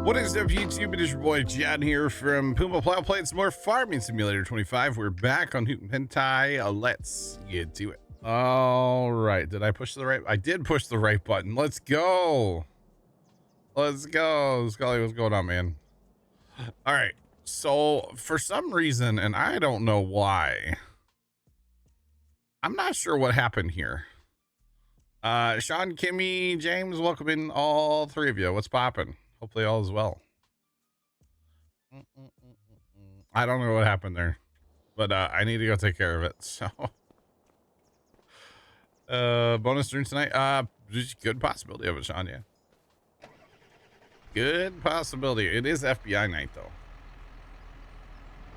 What is up, YouTube? It is your boy John here from Puma, Plow, playing some more Farming Simulator 25. We're back on Hutan Pantai. Let's get to it. All right. Did I push the right? I did push the right button. Let's go. Let's go. Scully, what's going on, man? All right. So for some reason, and I don't know why, I'm not sure what happened here. Sean, Kimmy, James, welcome in, all three of you. What's popping? Hopefully all is well. I don't know what happened there, but I need to go take care of it. So bonus stream tonight. Just good possibility of it, Sean. Yeah, good possibility. It is FBI night though.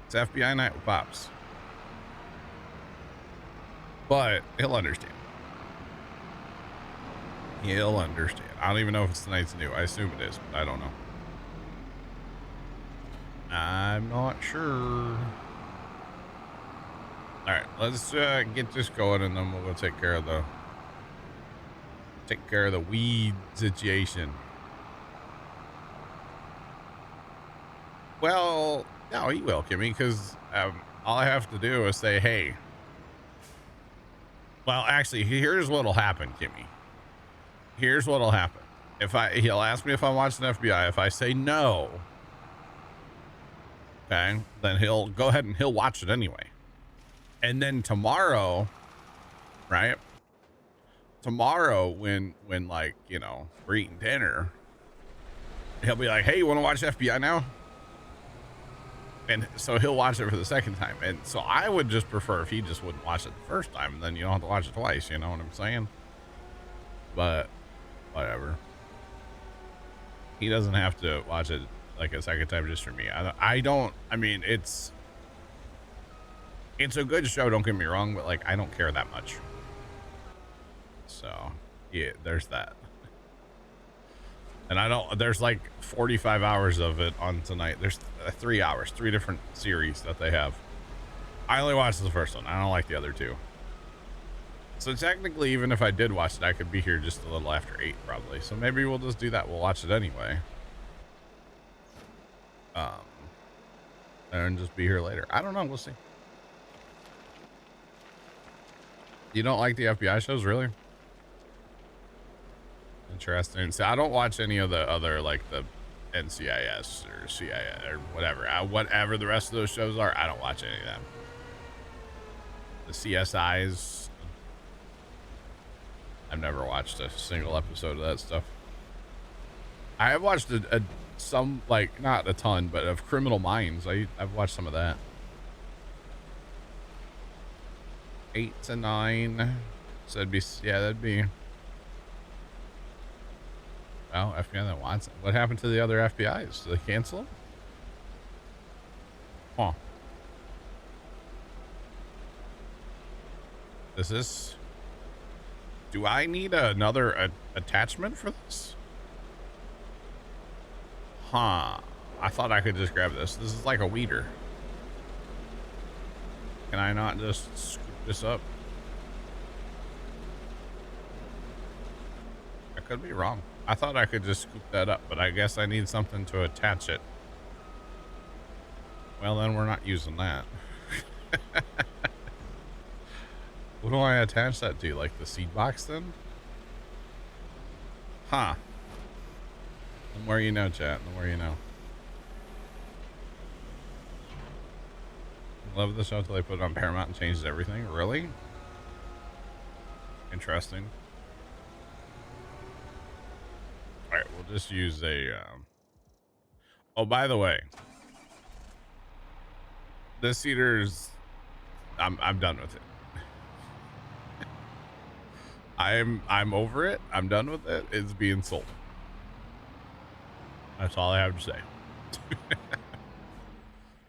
It's FBI night with Pops, but he'll understand. He'll understand. I don't even know if it's tonight's new. I assume it is, but I don't know. I'm not sure. All right, let's get this going, and then we'll go take care of the weed situation. Well, no, he will, Kimmy, because all I have to do is say, hey. Well, actually, here's what'll happen, Kimmy. Here's what'll happen. He'll ask me if I'm watching FBI. If I say no, okay, then he'll go ahead and he'll watch it anyway. And then tomorrow, right? Tomorrow, when like, you know, we're eating dinner, he'll be like, hey, you want to watch FBI now? And so he'll watch it for the second time. And so I would just prefer if he just wouldn't watch it the first time, and then you don't have to watch it twice. You know what I'm saying? But whatever. He doesn't have to watch it like a second time just for me. I mean, it's a good show, don't get me wrong, but like I don't care that much. So yeah, there's that. And there's like 45 hours of it on tonight. There's 3 hours, 3 different series that they have. I only watched the first one. I don't like the other two. So technically, even if I did watch it, I could be here just a little after 8 probably. So maybe we'll just do that. We'll watch it anyway. And just be here later. I don't know. We'll see. You don't like the FBI shows, really? Interesting. So I don't watch any of the other, like the NCIS or CIA or whatever. Whatever the rest of those shows are, I don't watch any of them. The CSIs, I've never watched a single episode of that stuff. I have watched some, like, not a ton, but of Criminal Minds. I've watched some of that. 8 to 9. So that'd be. Well, FBI that wants it. What happened to the other FBIs? Did they cancel them? Huh. Do I need another attachment for this? Huh. I thought I could just grab this. This is like a weeder. Can I not just scoop this up? I could be wrong. I thought I could just scoop that up, but I guess I need something to attach it. Well, then we're not using that. What do I attach that to? Like the seed box then? Huh. The more you know, chat. The more you know. Love the show until they put it on Paramount and changes everything. Really? Interesting. All right, we'll just use a. Oh, by the way, this heater's. I'm done with it. I'm over it. I'm done with it. It's being sold. That's all I have to say.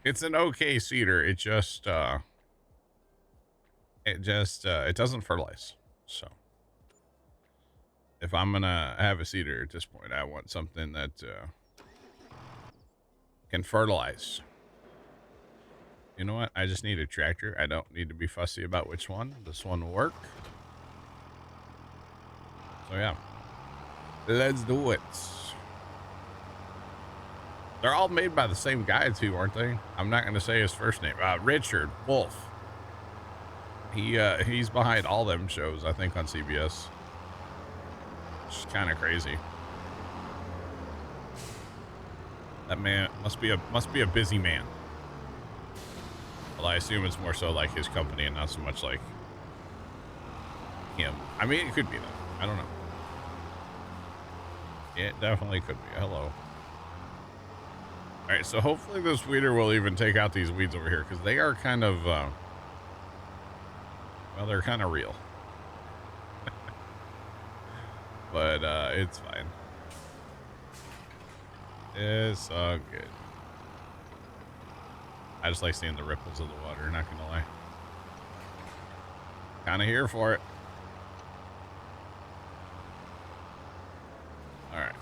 It's an okay cedar. It doesn't fertilize. So if I'm gonna have a cedar at this point, I want something that can fertilize. You know what? I just need a tractor. I don't need to be fussy about which one. This one will work. So yeah, let's do it. They're all made by the same guy too, aren't they? I'm not going to say his first name. Richard Wolf. He's behind all them shows, I think, on CBS. It's kind of crazy. That man must be a busy man. Well, I assume it's more so like his company and not so much like him. I mean, it could be though. I don't know. It definitely could be. Hello. All right, so hopefully this weeder will even take out these weeds over here because they are kind of, well, they're kind of real. But it's fine. It's all good. I just like seeing the ripples of the water, not gonna lie. Kind of here for it. All right.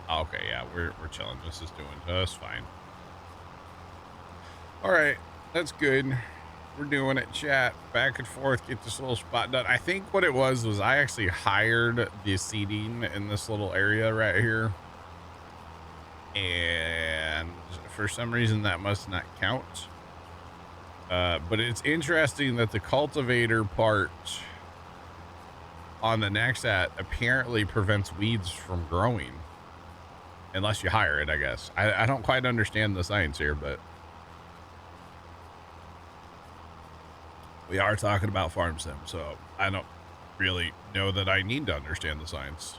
Okay, yeah, we're chilling. This is doing just fine. All right, that's good. We're doing it, chat. Back and forth, get this little spot done. I think what it was I actually hired the seating in this little area right here. And for some reason that must not count. But it's interesting that the cultivator part on the Nexat apparently prevents weeds from growing. Unless you hire it, I guess. I don't quite understand the science here, but we are talking about farm sim, so I don't really know that I need to understand the science.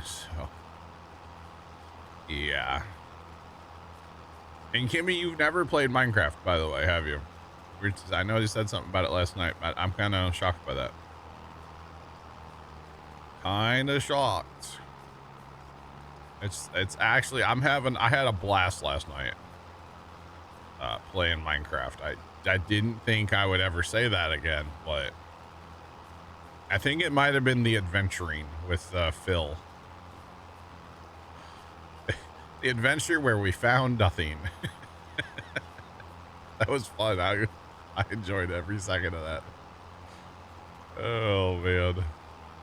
So, yeah. And Kimmy, you've never played Minecraft, by the way, have you? I know you said something about it last night, but I'm kind of shocked by that. Kind of shocked. It's actually, I had a blast last night playing Minecraft. I didn't think I would ever say that again, but I think it might have been the adventuring with Phil. The adventure where we found nothing. That was fun. I enjoyed every second of that. Oh man,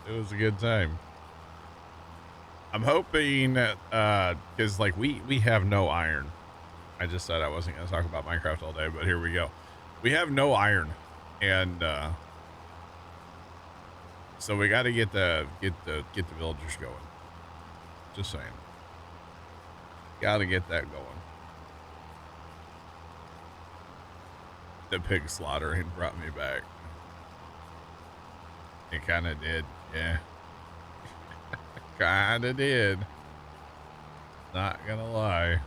it was a good time. I'm hoping that because like we have no iron. I just said I wasn't going to talk about Minecraft all day, but here we go. We have no iron, and so we got to get the villagers going. Just saying, got to get that going. The pig slaughtering brought me back. It kind of did, yeah. Kind of did. Not gonna lie.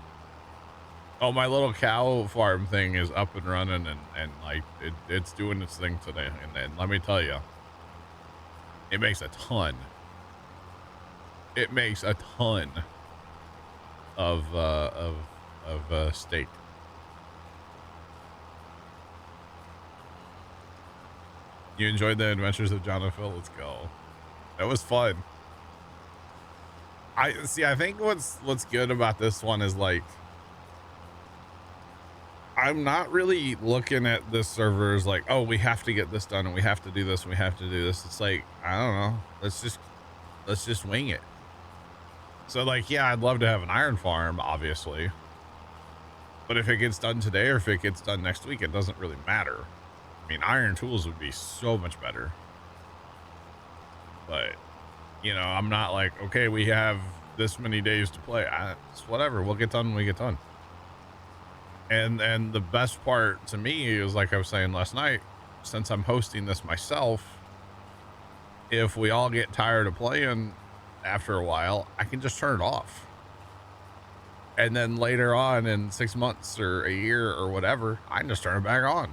Oh, my little cow farm thing is up and running, and like it's doing its thing today. And let me tell you, it makes a ton. It makes a ton of steak. You enjoyed the adventures of John and Phil? Let's go. That was fun. I think what's good about this one is like I'm not really looking at this server as like, oh, we have to get this done and we have to do this and we have to do this. It's like, I don't know. Let's just wing it. So like, yeah, I'd love to have an iron farm, obviously. But if it gets done today or if it gets done next week, it doesn't really matter. I mean, iron tools would be so much better. But you know, I'm not like, okay, we have this many days to play. It's whatever. We'll get done when we get done. And the best part to me is, like I was saying last night, since I'm hosting this myself, if we all get tired of playing after a while, I can just turn it off. And then later on in 6 months or a year or whatever, I can just turn it back on.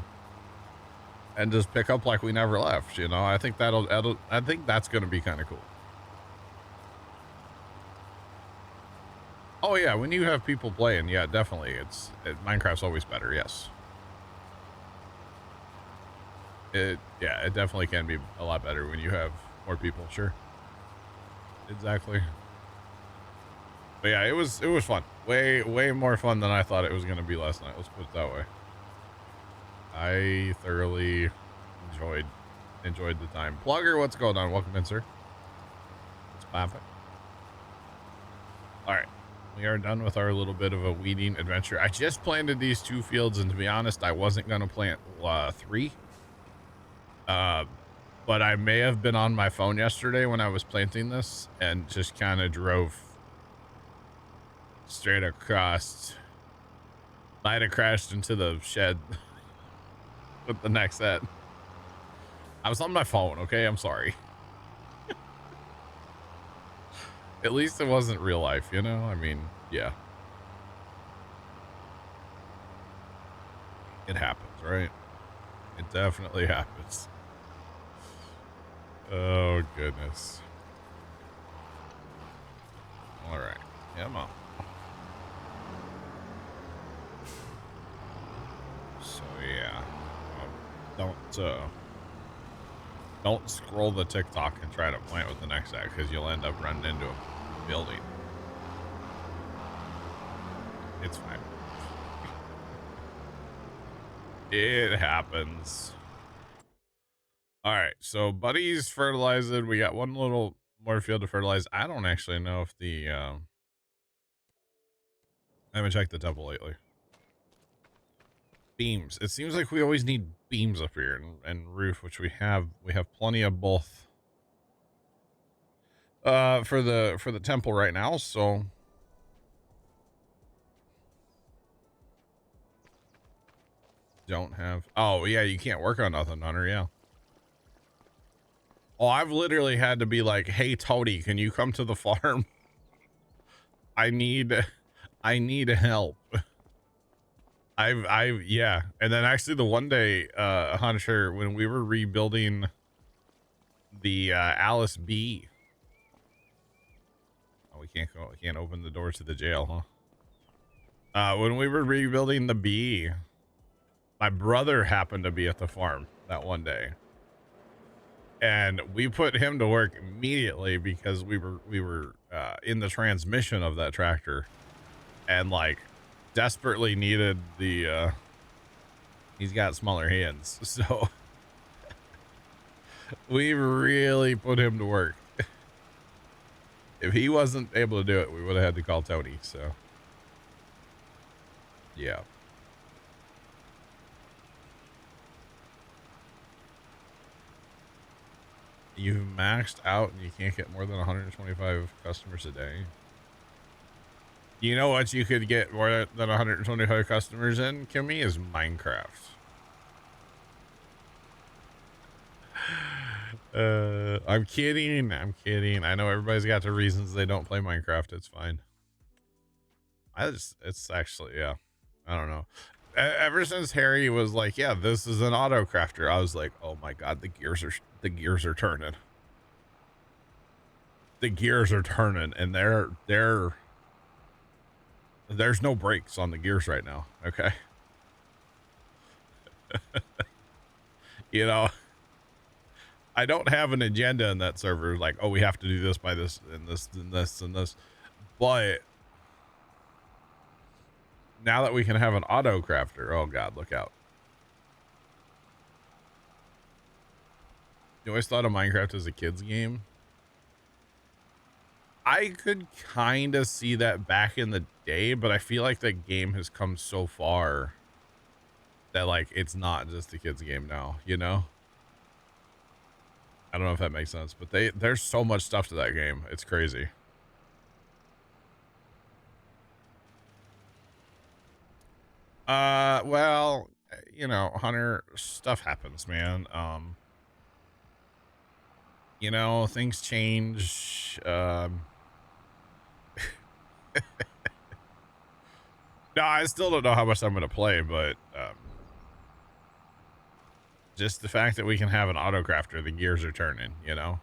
And just pick up like we never left, you know? I think I think that's going to be kind of cool. Oh yeah, when you have people playing, yeah, definitely. Minecraft's always better, yes. It definitely can be a lot better when you have more people, sure. Exactly. But yeah, it was fun. Way more fun than I thought it was gonna be last night. Let's put it that way. I thoroughly enjoyed the time. Plugger, what's going on? Welcome in, sir. It's poppin'. All right. We are done with our little bit of a weeding adventure. I just planted these 2 fields, and to be honest, I wasn't going to plant 3. Uh, but I may have been on my phone yesterday when I was planting this and just kind of drove straight across. Might have crashed into the shed with the next set. I was on my phone, okay? I'm sorry. At least it wasn't real life, you know? I mean, yeah. It happens, right? It definitely happens. Oh, goodness. All right. Come on. So, yeah. Don't scroll the TikTok and try to plant with the next act because you'll end up running into a building. It's fine. It happens. All right, so Buddy's fertilized. We got one little more field to fertilize. I don't actually know if the I haven't checked the temple lately. Beams. It seems like we always need beams up here, and roof, which we have. We have plenty of both. For the temple right now. So don't have. Oh yeah, you can't work on nothing, Hunter. Yeah. Oh, I've literally had to be like, hey, Toady, can you come to the farm? I need help. Yeah. And then actually the one day, Hunter, when we were rebuilding the, Alice B. Oh, we can't go, we can't open the door to the jail, huh? When we were rebuilding the B, my brother happened to be at the farm that one day. And we put him to work immediately because we were in the transmission of that tractor and like desperately needed the he's got smaller hands, so we really put him to work. If he wasn't able to do it, we would have had to call Tony. So yeah. You've maxed out and you can't get more than 125 customers a day. You know what you could get more than 125 customers in, Kimmy, is Minecraft. I'm kidding. I know everybody's got their reasons they don't play Minecraft. It's fine. It's actually, yeah. I don't know. Ever since Harry was like, yeah, this is an auto crafter, I was like, oh my God, the gears are turning. The gears are turning, and there's no brakes on the gears right now. Okay. You know, I don't have an agenda in that server like, oh, we have to do this by this and this and this and this. But now that we can have an auto crafter, oh God, look out. You always thought of Minecraft as a kid's game. I could kind of see that back in the day, but I feel like the game has come so far that like it's not just a kid's game now, you know? I don't know if that makes sense, but there's so much stuff to that game. It's crazy. Well, you know, Hunter, stuff happens, man. You know, things change. No, I still don't know how much I'm going to play, but, just the fact that we can have an auto crafter, the gears are turning, you know,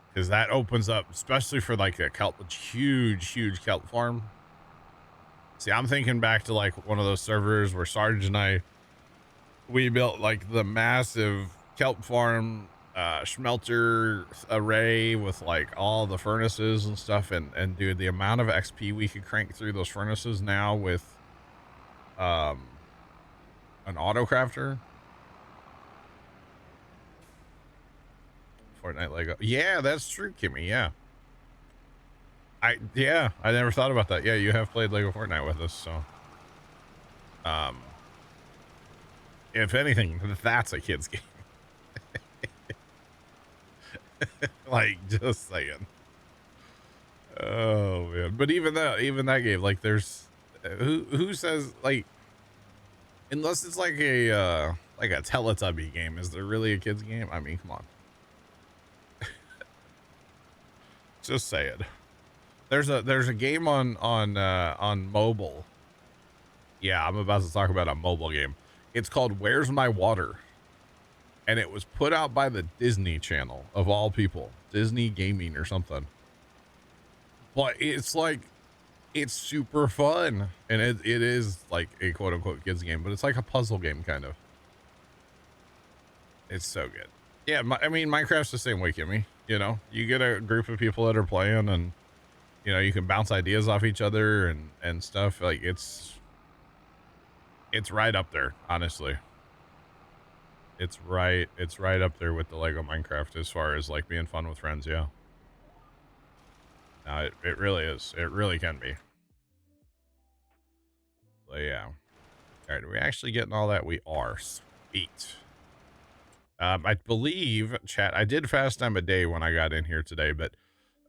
because that opens up, especially for like a huge kelp farm. See, I'm thinking back to like one of those servers where Sarge and we built like the massive kelp farm, smelter array with like all the furnaces and stuff. And dude, the amount of XP we could crank through those furnaces now with, an auto crafter. Fortnite Lego. Yeah, that's true, Kimmy. Yeah. Yeah, I never thought about that. Yeah, you have played Lego Fortnite with us, so if anything, that's a kid's game. Like, just saying. Oh man, but even that game, like, there's who says, like, unless it's like a Teletubby game, is there really a kid's game? I mean, come on. Just saying. There's a game on mobile. Yeah, I'm about to talk about a mobile game. It's called Where's My Water? And it was put out by the Disney Channel, of all people. Disney Gaming or something. But it's like, it's super fun. And it is like a quote unquote kids game, but it's like a puzzle game kind of. It's so good. Yeah, I mean, Minecraft's the same way, Kimmy. You know, you get a group of people that are playing and, you know, you can bounce ideas off each other and stuff. Like, it's right up there, honestly. It's right up there with the Lego Minecraft as far as like being fun with friends. Yeah. No, it really is. It really can be. But yeah. All right. Are we actually getting all that? We are. Sweet. I believe, chat, I did fast time a day when I got in here today, but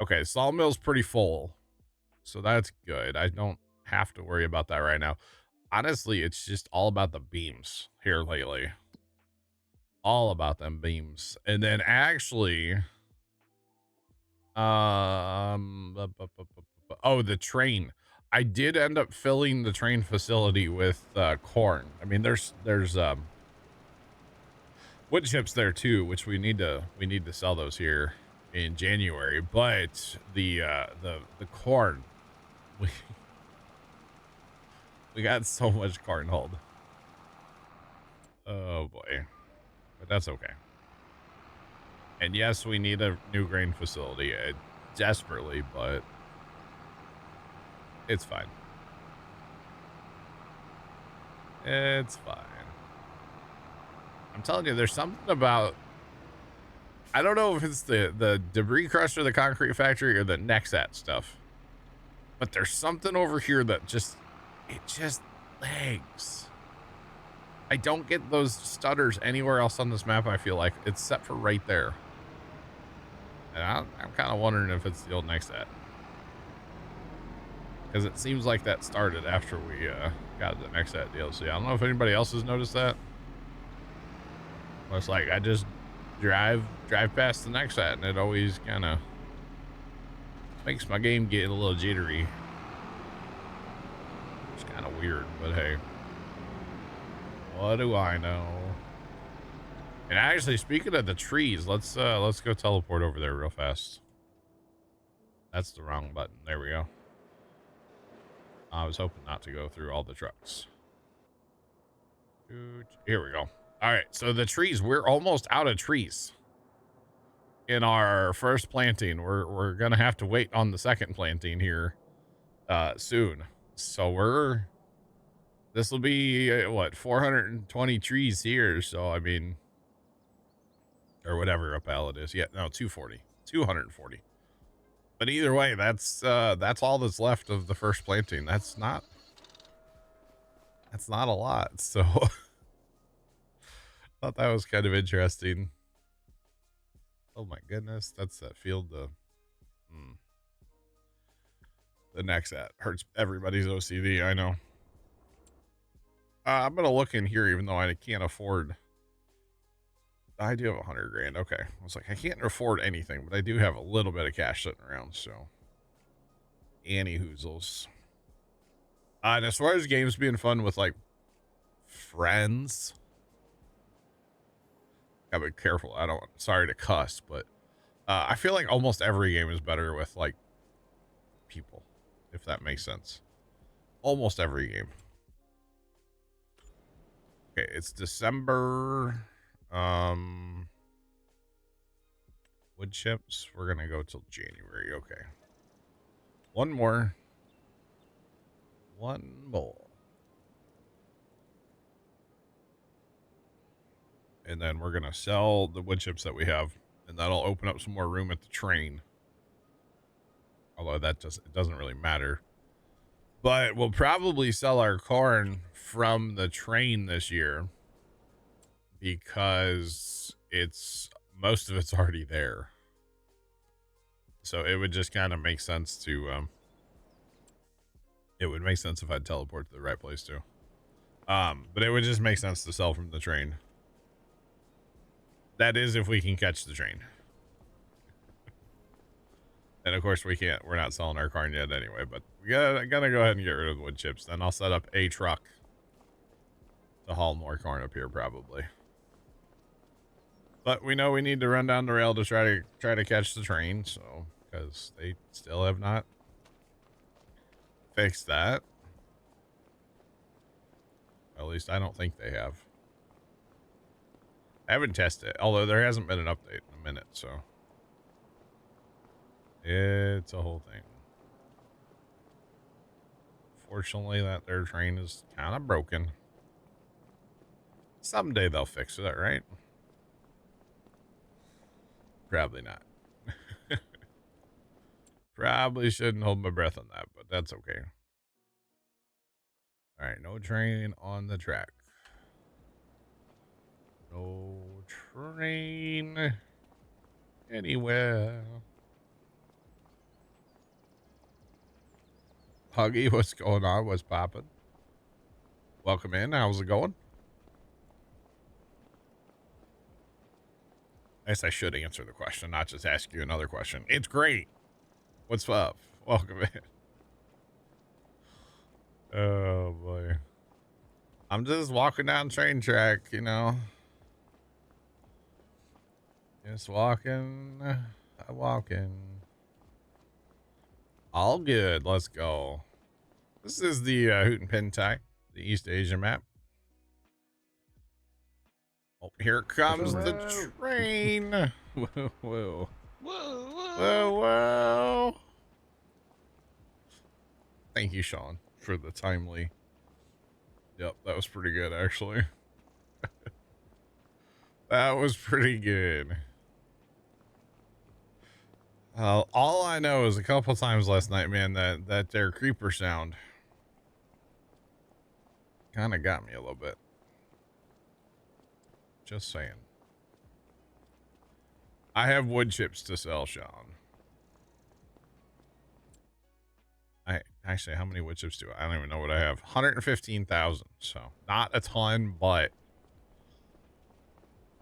okay, Sawmill's pretty full. So that's good. I don't have to worry about that right now. Honestly, it's just all about the beams here lately. All about them beams. And then actually, oh, the train. I did end up filling the train facility with corn. I mean, there's wood chips there too, which we need to sell those here in January. But the corn, we got so much corn hold. Oh boy, but that's okay. And yes, we need a new grain facility desperately, but it's fine. It's fine. I'm telling you, there's something about, I don't know if it's the debris crusher, the concrete factory, or the Nexat stuff, but there's something over here that just lags. I don't get those stutters anywhere else on this map, I feel like, except for right there. And I'm kind of wondering if it's the old Nexat, because it seems like that started after we got the Nexat DLC. I don't know if anybody else has noticed that. It's like I just drive past the Nexat, and it always kind of makes my game get a little jittery. It's kind of weird, but hey, what do I know? And actually, speaking of the trees, let's go teleport over there real fast. That's the wrong button. There we go. I was hoping not to go through all the trucks. Here we go. All right, so the trees, we're almost out of trees in our first planting. We're gonna have to wait on the second planting here soon. So this will be what, 420 trees here. So I mean, or whatever a pallet is. Yeah, no, 240. But either way, that's all that's left of the first planting. That's not a lot. So thought that was kind of interesting. Oh my goodness, that's that field. The Nexat hurts everybody's OCD. I know. I'm gonna look in here, even though I can't afford. I do have 100 grand. Okay, I was like, I can't afford anything, but I do have a little bit of cash sitting around. So, Annie Hoozles. And as far as games being fun with like friends, gotta be careful. Sorry to cuss, but I feel like almost every game is better with like people, if that makes sense. Almost every game. Okay, it's December. Wood chips, we're gonna go till January. Okay, one more. And then we're gonna sell the wood chips that we have, and that'll open up some more room at the train. Although it doesn't really matter. But we'll probably sell our corn from the train this year because most of it's already there. So it would just kind of make sense to it would make sense if I'd teleport to the right place too. But it would just make sense to sell from the train. That is if we can catch the train. And of course we can't. We're not selling our corn yet anyway, but we gotta go ahead and get rid of the wood chips. Then I'll set up a truck to haul more corn up here probably. But we know we need to run down the rail to try to catch the train, so because they still have not fixed that. At least I don't think they have. I haven't tested it, although there hasn't been an update in a minute, so it's a whole thing. Fortunately, that their train is kind of broken. Someday they'll fix it, right? Probably not. Probably shouldn't hold my breath on that, but that's okay. All right, no train on the track. No train anywhere. Huggy, what's going on? What's poppin'? Welcome in. How's it going? I guess I should answer the question, not just ask you another question. It's great. What's up? Welcome in. Oh, boy. I'm just walking down train track, you know. Just walking. All good. Let's go. This is the Hutan Pantai, the East Asia map. Oh, here comes the train. Whoa, whoa. Whoa, whoa. Whoa, whoa. Thank you, Sean, for the timely. Yep, that was pretty good, actually. That was pretty good. All I know is a couple times last night, man, that their creeper sound kind of got me a little bit. Just saying. I have wood chips to sell, Sean. Actually, how many wood chips do I don't even know what I have. 115,000. So not a ton, but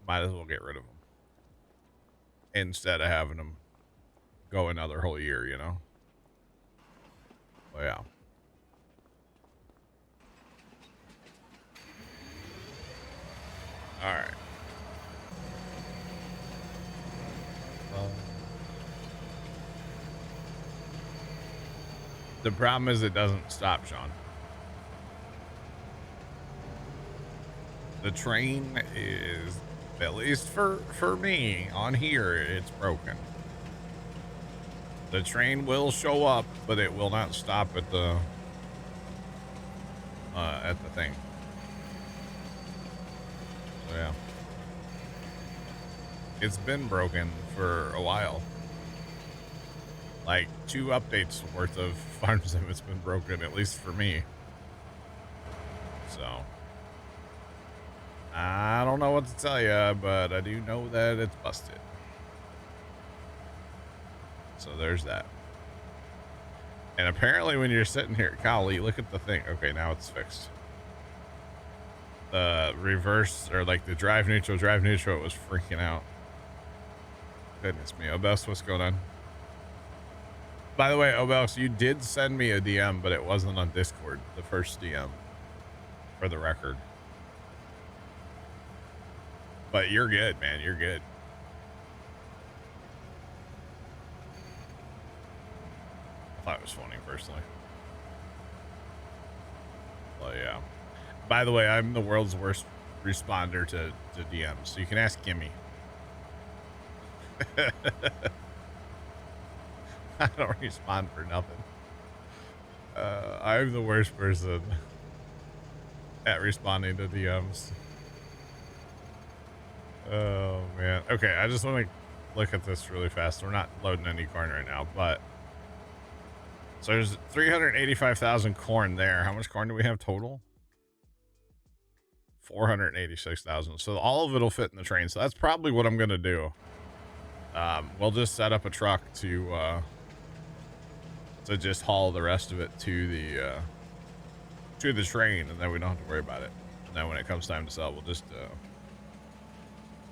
might as well get rid of them instead of having them go another whole year, you know? Well, yeah. All right. The problem is it doesn't stop, Sean. The train is, at least for me, on here, it's broken. The train will show up, but it will not stop at the thing. So, yeah. It's been broken for a while. Like 2 updates worth of farm sim has been broken, at least for me. So I don't know what to tell you, but I do know that it's busted. So there's that. And apparently when you're sitting here, golly, look at the thing. Okay, now it's fixed. The reverse, or like the drive neutral was freaking out. Goodness me. Obels, what's going on? By the way, Obels, you did send me a DM, but it wasn't on Discord. The first DM, for the record. But you're good, man. You're good. I thought it was funny, personally. Well, yeah. By the way, I'm the world's worst responder to DMs, so you can ask Gimme. I don't respond for nothing. I'm the worst person at responding to DMs. Oh, man. Okay, I just want to look at this really fast. We're not loading any corn right now, but So there's 385,000 corn there. How much corn do we have total? 486,000. So all of it'll fit in the train. So that's probably what I'm going to do. We'll just set up a truck to just haul the rest of it to the train, and then we don't have to worry about it. And then when it comes time to sell, we'll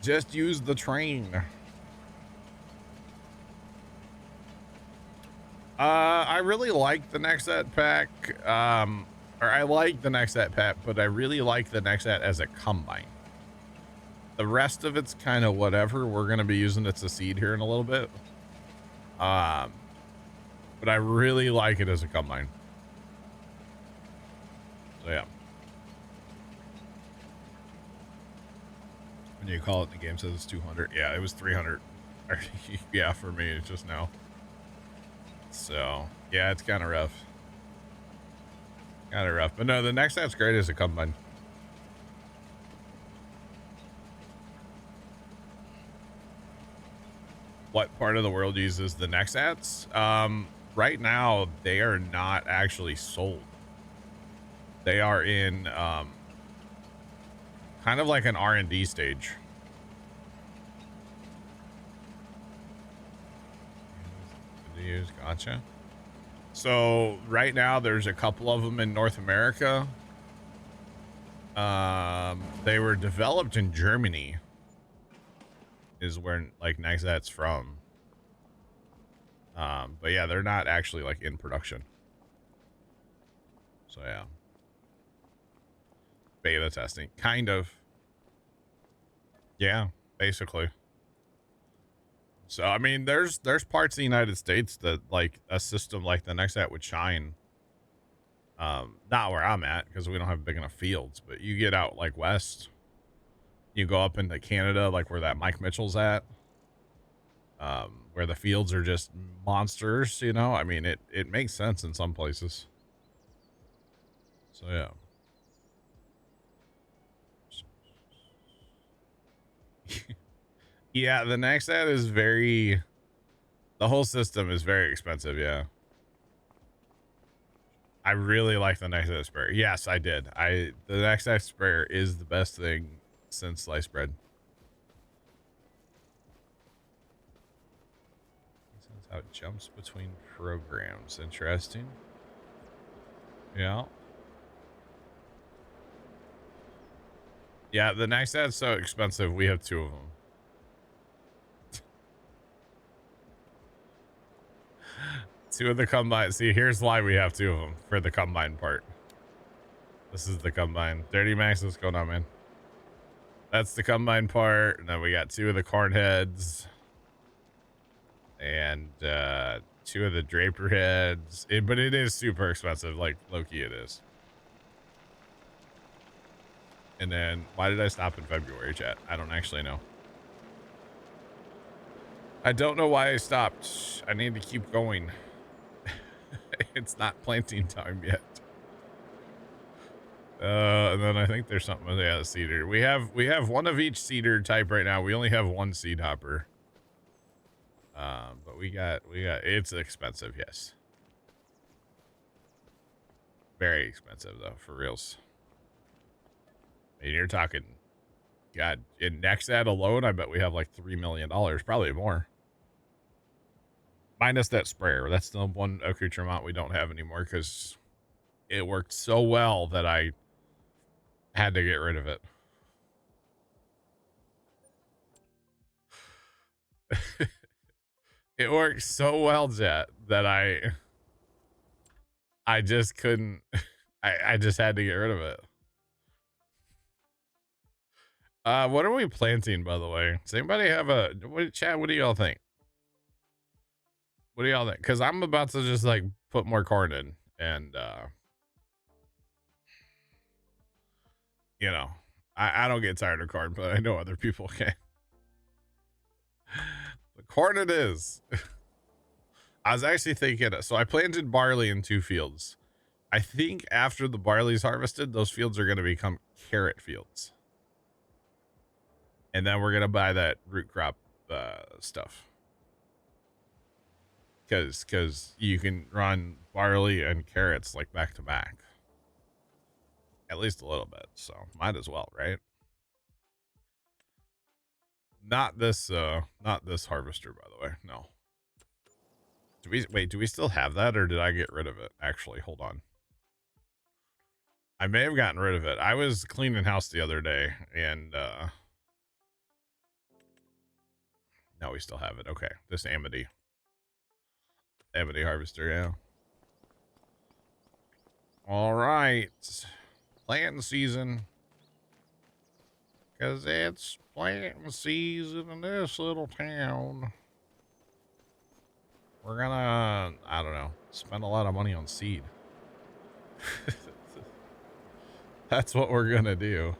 just use the train. I really like the Nexat pack. Or I like the Nexat pack, but I really like the Nexat as a combine. The rest of it's kind of whatever. We're going to be using it as a seed here in a little bit. But I really like it as a combine. So yeah. When you call it, the game says it's 200. Yeah, it was 300. Yeah, for me just now. So yeah, it's kind of rough. Kind of rough, but no, the Nexat's great as a combine. What part of the world uses the Nexats? Right now, they are not actually sold. They are in kind of like an R&D stage. Gotcha. So right now, there's a couple of them in North America. They were developed in Germany, is where like Nexat's from. But yeah, they're not actually like in production. So yeah. Beta testing, kind of. Yeah, basically. So I mean, there's parts of the United States that like a system like the Nexat would shine. Not where I'm at because we don't have big enough fields, but you get out like west, you go up into Canada, like where that Mike Mitchell's at, where the fields are just monsters, you know. I mean, it makes sense in some places. So yeah. Yeah, the Nexat is very, the whole system is very expensive. Yeah. I really like the Nexat sprayer. Yes, I did. The Nexat sprayer is the best thing since sliced bread. That's how it jumps between programs. Interesting. Yeah. Yeah, the Nexat's so expensive. We have 2 of them. Two of the combine. See, here's why we have 2 of them for the combine part. This is the combine. Dirty Max, what's going on, man? That's the combine part. And then we got 2 of the corn heads. And 2 of the Draper heads. But it is super expensive. Like, low-key it is. And then, why did I stop in February, chat? I don't actually know. I don't know why I stopped. I need to keep going. It's not planting time yet. And then I think there's something with the cedar. We have 1 of each cedar type right now. We only have 1 seed hopper. But we got it's expensive, yes. Very expensive though, for reals. I mean, you're talking, God, in Nexat alone, I bet we have like $3 million, probably more. Minus that sprayer. That's the one accoutrement we don't have anymore because it worked so well that I had to get rid of it. It worked so well, Jet, that I just couldn't. I just had to get rid of it. What are we planting, by the way? Does anybody have chat? What do y'all think? What do y'all think? Because I'm about to just like put more corn in, and you know, I don't get tired of corn, but I know other people can. But corn it is. I was actually thinking, so I planted barley in 2 fields. I think after the barley's harvested, those fields are going to become carrot fields. And then we're going to buy that root crop stuff. because you can run barley and carrots like back to back, at least a little bit. So might as well, right? Not this harvester, by the way. No. Do we wait? Do we still have that, or did I get rid of it? Actually, hold on. I may have gotten rid of it. I was cleaning house the other day, and no, we still have it. Okay, this Amity harvester, yeah. All right, planting season, cause it's planting season in this little town. We're gonna, I don't know, spend a lot of money on seed. That's what we're gonna do.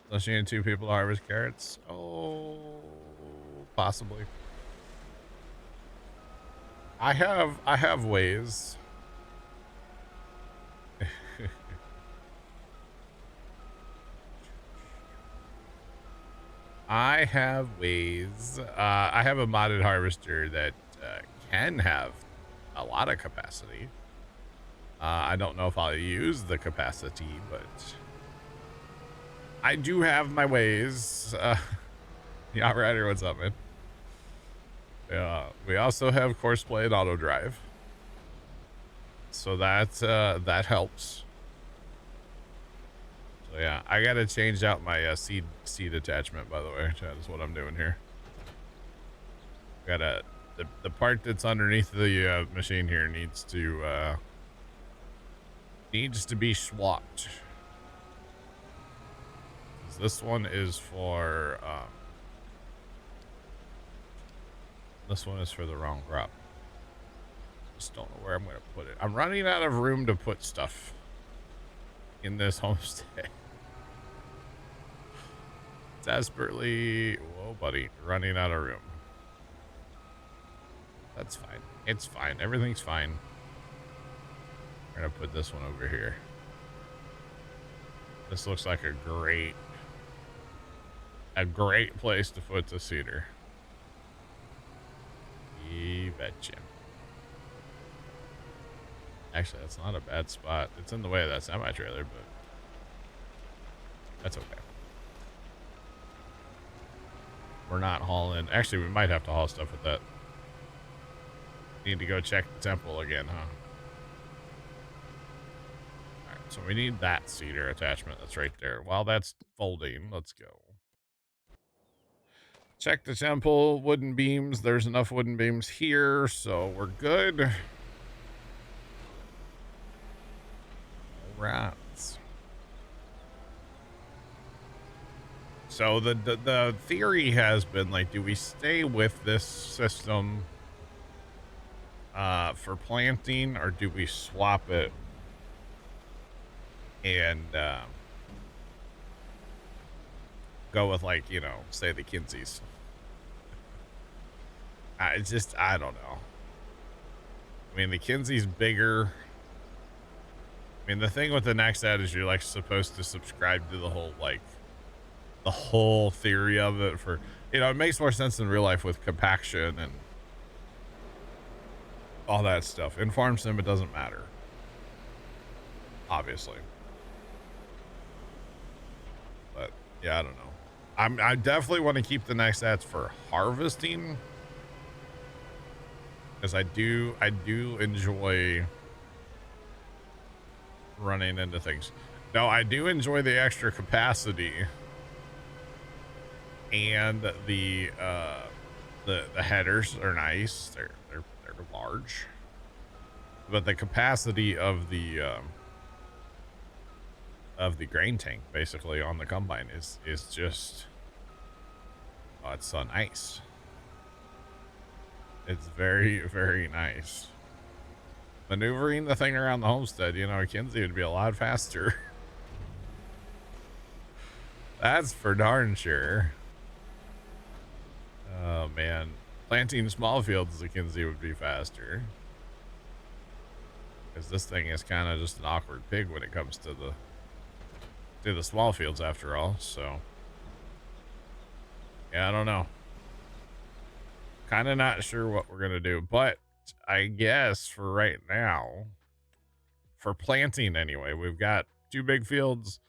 Unless you need 2 people to harvest carrots. Oh, possibly. I have ways. I have ways. I have a modded harvester that can have a lot of capacity. I don't know if I'll use the capacity, but I do have my ways. Yeah, Ryder, what's up, man? Yeah, we also have course play and auto drive, so that helps. So yeah, I gotta change out my seed attachment, by the way. That is what I'm doing here. Gotta the part that's underneath the machine here needs to be swapped. This one is for the wrong crop. Just don't know where I'm gonna put it. I'm running out of room to put stuff in this homestead. Desperately, whoa, buddy, running out of room. That's fine. It's fine. Everything's fine. We're gonna put this one over here. This looks like a great place to put the cedar. You betcha. Actually, that's not a bad spot. It's in the way of that semi-trailer, but that's okay. We're not hauling. Actually, we might have to haul stuff with that. Need to go check the temple again, huh? Alright, so we need that cedar attachment that's right there. While that's folding, let's go. Check the temple, wooden beams. There's enough wooden beams here, so we're good. All right. So the theory has been, like, do we stay with this system for planting, or do we swap it and go with, like, you know, say the Kinseys? It's just, I don't know. I mean, the Kinsey's bigger. I mean, the thing with the next ad is you're, like, supposed to subscribe to the whole, like, the whole theory of it for, you know, it makes more sense in real life with compaction and all that stuff. In farm sim, it doesn't matter, obviously. But yeah, I don't know. I definitely want to keep the next ads for harvesting, because I do enjoy running into things. No, I do enjoy the extra capacity, and the headers are nice. They're large, but the capacity of the grain tank basically on the combine is just, oh, it's so nice. It's very, very nice. Maneuvering the thing around the homestead, you know, Kinsey would be a lot faster. That's for darn sure. Oh man, planting small fields as a Kinsey would be faster, because this thing is kind of just an awkward pig when it comes to the small fields, after all. So Yeah, I don't know. Kind of not sure what we're gonna do, but I guess for right now, for planting anyway, we've got 2 big fields,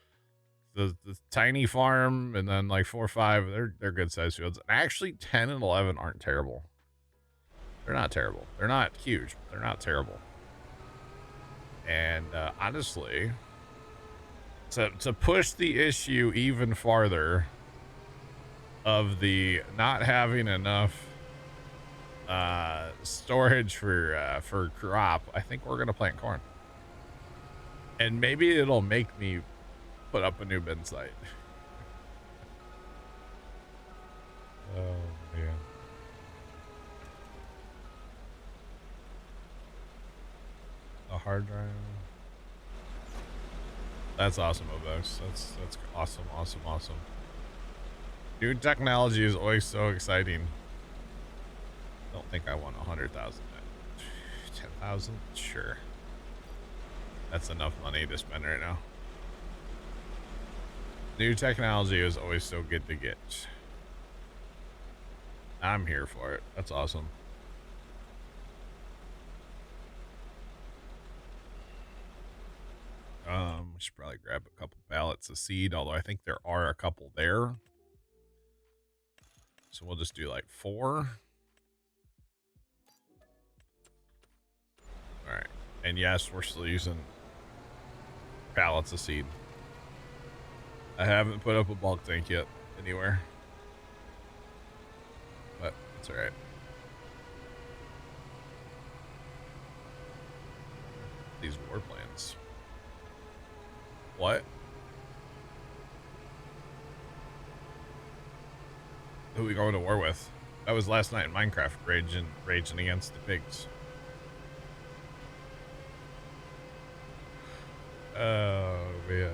the tiny farm, and then like 4 or 5. They're good sized fields. And actually, 10 and 11 aren't terrible. They're not terrible. They're not huge, but they're not terrible. And honestly, to push the issue even farther of the not having enough storage for crop, I think we're gonna plant corn, and maybe it'll make me put up a new bin site. Oh man. A hard drive. That's awesome, Obex. That's awesome. New technology is always so exciting. Don't think I want 100,000. 10,000? Sure. That's enough money to spend right now. New technology is always so good to get. I'm here for it. That's awesome. We should probably grab a couple pallets of seed, although I think there are a couple there. So we'll just do like 4. All right. And yes, we're still using pallets of seed. I haven't put up a bulk tank yet anywhere, but it's all right. These war plans. What? Who are we going to war with? That was last night in Minecraft, raging against the pigs. Oh man.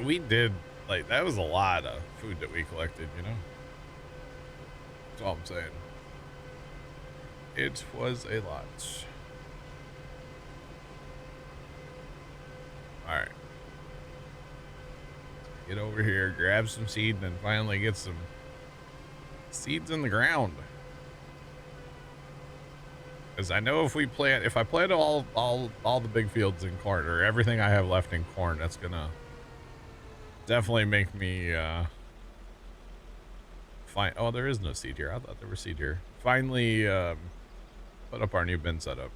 We did, like, that was a lot of food that we collected, you know? That's all I'm saying. It was a lot. Alright. Get over here, grab some seed, and then finally get some seeds in the ground. Because I know if I plant all the big fields in corn, or everything I have left in corn, that's gonna definitely make me oh, there is no seed here. I thought there was seed here. Finally put up our new bin setup.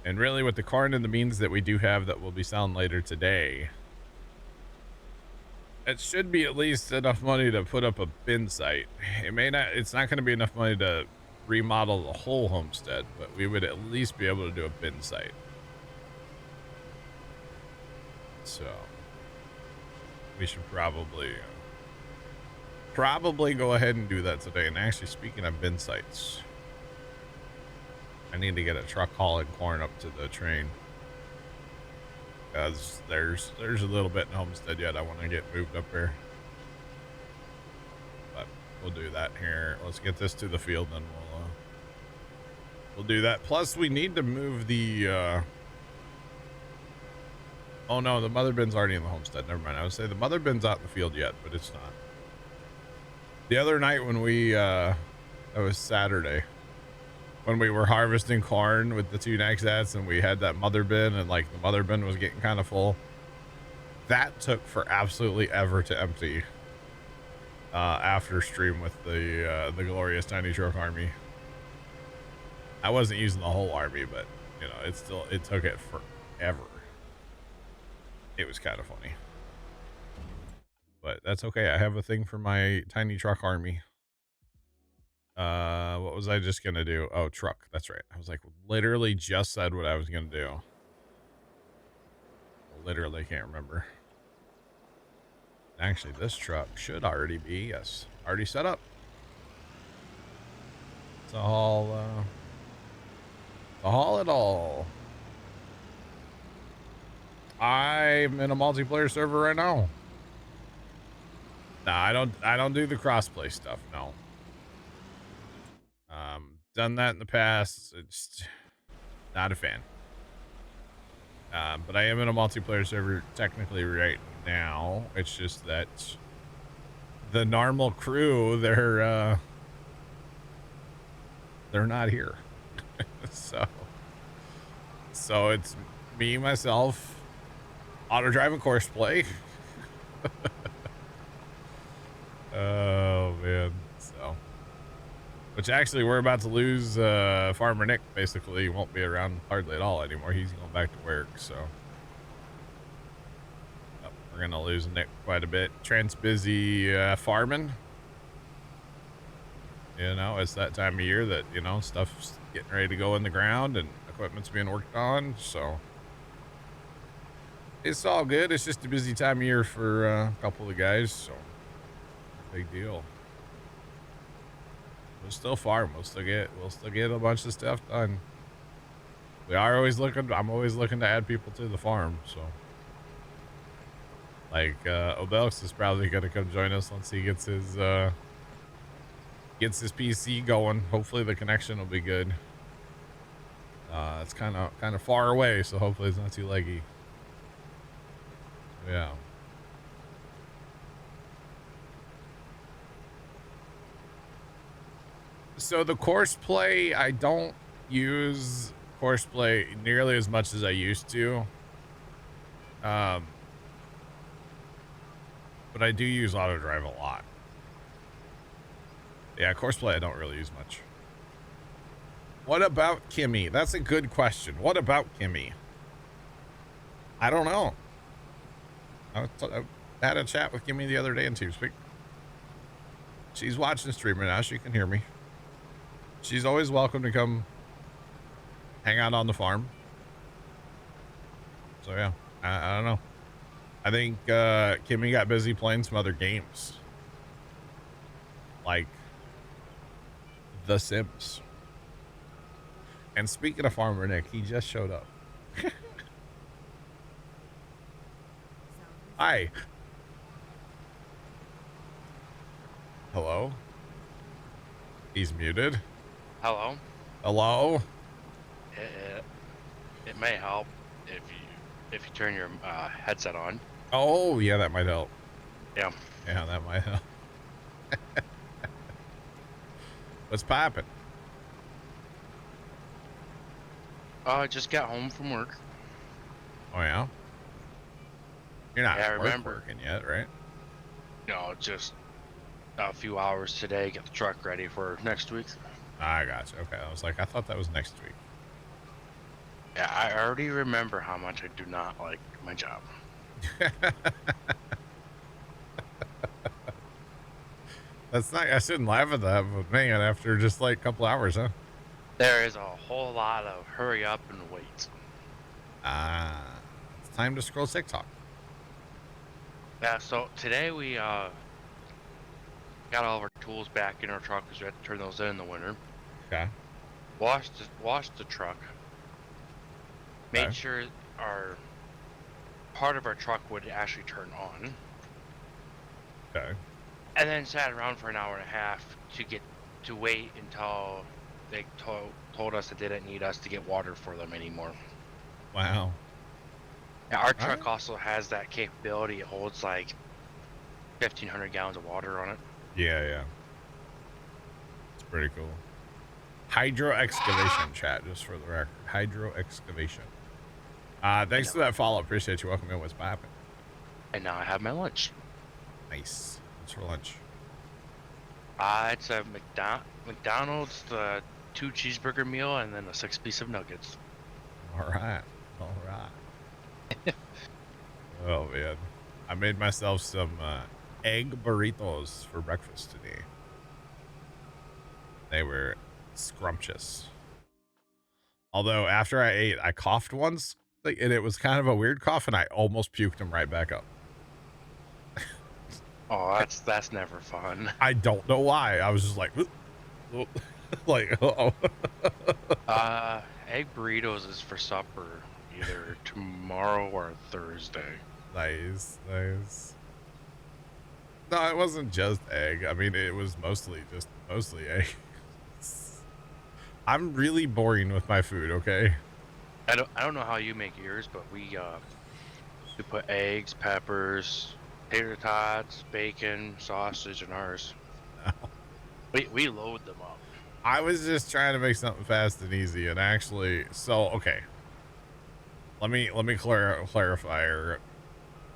And really, with the corn and the beans that we do have that will be selling later today, it should be at least enough money to put up a bin site. It's not going to be enough money to remodel the whole homestead, but we would at least be able to do a bin site. So we should probably go ahead and do that today. And actually, speaking of bin sites, I need to get a truck hauling corn up to the train, because there's a little bit in Homestead yet I want to get moved up there. But we'll do that here. Let's get this to the field, then we'll do that. Plus, we need to move the oh no, the mother bin's already in the homestead. Never mind. I would say the mother bin's out in the field yet, but it's not. The other night when it was Saturday, when we were harvesting corn with the 2 Nexats, and we had that mother bin, and like the mother bin was getting kind of full, that took for absolutely ever to empty after stream with the glorious Tiny Truck Army. I wasn't using the whole army, but you know, it took it forever. It was kind of funny, but that's okay. I have a thing for my Tiny Truck Army. What was I just gonna do? Oh, truck. That's right. I was like, literally just said what I was gonna do. Literally can't remember. Actually, this truck should already be, yes, already set up. To haul it all. I'm in a multiplayer server right now. Nah, I don't do the crossplay stuff, no. Done that in the past. It's not a fan. But I am in a multiplayer server technically right now. It's just that the normal crew, they're not here. So it's me, myself, auto drive and course play. Oh man. So, which actually we're about to lose Farmer Nick. Basically, he won't be around hardly at all anymore. He's going back to work. So we're gonna lose Nick quite a bit. Trent's busy farming. You know, it's that time of year that, you know, stuff's getting ready to go in the ground and equipment's being worked on. So it's all good. It's just a busy time of year for a couple of the guys. So big deal. We'll still farm. We'll still get a bunch of stuff done. I'm always looking to add people to the farm. So like Obelix is probably gonna come join us once he gets his PC going. Hopefully the connection will be good. It's kind of far away, so hopefully it's not too laggy. Yeah. So the course play, I don't use course play nearly as much as I used to. But I do use auto drive a lot. Yeah, course play I don't really use much. What about Kimmy? That's a good question. What about Kimmy? I don't know. I had a chat with Kimmy the other day in TeamSpeak. She's watching the stream right now. She can hear me. She's always welcome to come hang out on the farm. So yeah, I don't know. I think Kimmy got busy playing some other games, like The Sims. And speaking of Farmer Nick, he just showed up. Hi. Hello? He's muted. Hello? Hello? It may help if you turn your headset on. Oh, yeah, that might help. Yeah. Yeah, that might help. What's poppin'? I just got home from work. Oh, yeah? You're not working yet, right? No, just a few hours today, get the truck ready for next week. I gotcha. Okay, I was like, I thought that was next week. Yeah, I already remember how much I do not like my job. That's not, I shouldn't laugh at that, but man, after just like a couple hours, huh? There is a whole lot of hurry up and wait. It's time to scroll TikTok. Yeah, so today we got all of our tools back in our truck because we had to turn those in the winter. Okay. Washed the truck. Okay. Made sure our part of our truck would actually turn on. Okay. And then sat around for an hour and a half to wait until they told us that they didn't need us to get water for them anymore. Wow. Now, our truck also has that capability. It holds like 1,500 gallons of water on it. Yeah. It's pretty cool. Hydro excavation chat, just for the record. Hydro excavation. Thanks for that follow. Appreciate you. Welcome in. What's poppin'? And now I have my lunch. Nice. What's for lunch? It's a McDonald's, the 2 cheeseburger meal, and then a 6-piece of nuggets. All right. Oh man, I made myself some egg burritos for breakfast today. They were scrumptious. Although after I ate, I coughed once, and it was kind of a weird cough, and I almost puked them right back up. Oh, that's never fun. I don't know why. I was just like, like, oh. Egg burritos is for supper either tomorrow or Thursday. Nice. No, it wasn't just egg. I mean, it was mostly egg. I'm really boring with my food, okay? I don't know how you make yours, but we put eggs, peppers, Tater tots, bacon, sausage, and ours. We load them up. I was just trying to make something fast and easy, and actually, so okay. Let me clarify. Or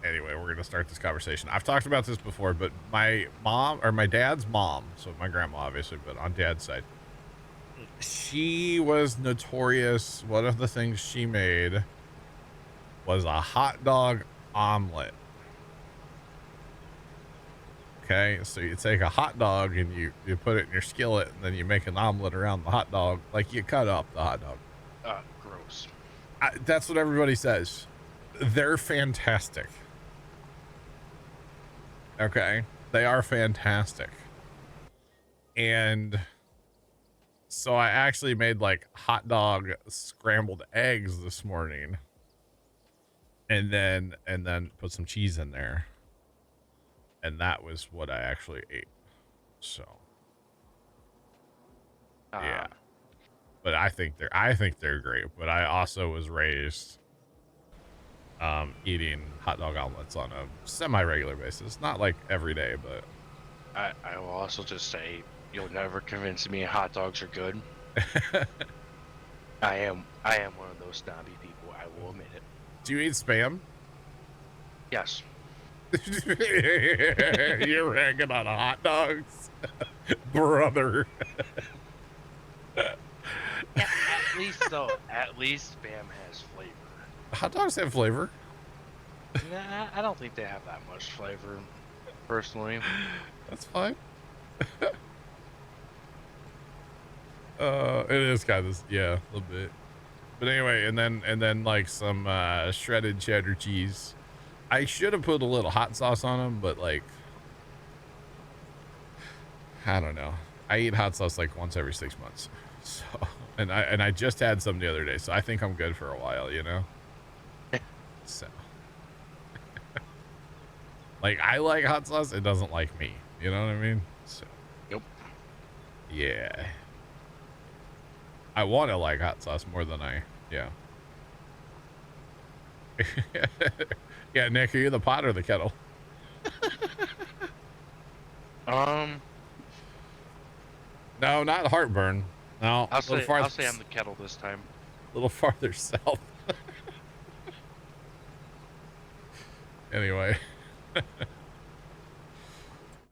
anyway, we're gonna start this conversation. I've talked about this before, but my mom or my dad's mom, so my grandma obviously, but on dad's side, she was notorious. One of the things she made was a hot dog omelet. Okay, so you take a hot dog and you put it in your skillet, and then you make an omelet around the hot dog, like you cut up the hot dog. Gross. That's what everybody says. They're fantastic. Okay, they are fantastic. And so I actually made like hot dog scrambled eggs this morning, and then put some cheese in there. And that was what I actually ate. So, yeah. But I think they're great. But I also was raised eating hot dog omelets on a semi-regular basis. Not like every day, but I will also just say you'll never convince me hot dogs are good. I am one of those snobby people. I will admit it. Do you eat Spam? Yes. You're ragging on hot dogs, brother. Yeah, at least though, at least Spam has flavor. Hot dogs have flavor. Nah, I don't think they have that much flavor, personally. That's fine. It is kind of, yeah, a little bit. But anyway, and then like some shredded cheddar cheese. I should have put a little hot sauce on them, but like, I don't know. I eat hot sauce like once every 6 months. So, and I just had some the other day, so I think I'm good for a while, you know? So, like, I like hot sauce. It doesn't like me. You know what I mean? So, Yep. Yeah. I want to like hot sauce more than yeah. Yeah, Nick, are you the pot or the kettle? No, not heartburn. No, I'll say I'm the kettle this time. A little farther south. Anyway.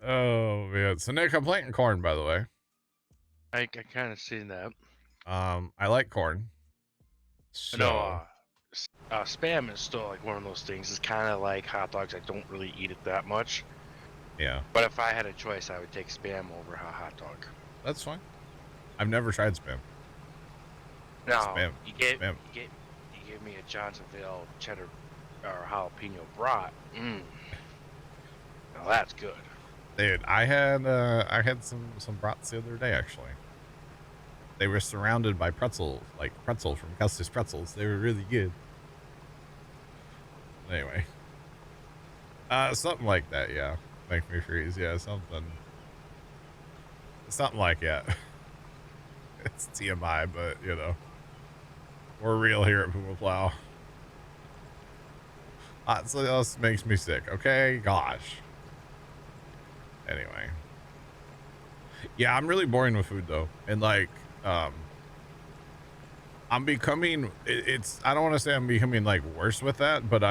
Oh man. So Nick, I'm planting corn, by the way. I kind of seen that. I like corn. So No, Spam is still like one of those things. It's kind of like hot dogs. I don't really eat it that much. yeah, But if I had a choice, I would take Spam over a hot dog. that's fine. I've never tried Spam. No, Spam. you give me a Johnsonville cheddar or jalapeno brat. Now that's good. Dude, I had some brats the other day actually. They were surrounded by pretzel from Custis Pretzels. They were really good. Anyway. Something like that, yeah. Make me freeze, yeah, something like that. It's TMI, but you know. We're real here at Puma Plow. Hot sauce makes me sick, okay? Gosh. Anyway. Yeah, I'm really boring with food though. And like, I'm becoming, I don't want to say I'm becoming like worse with that, but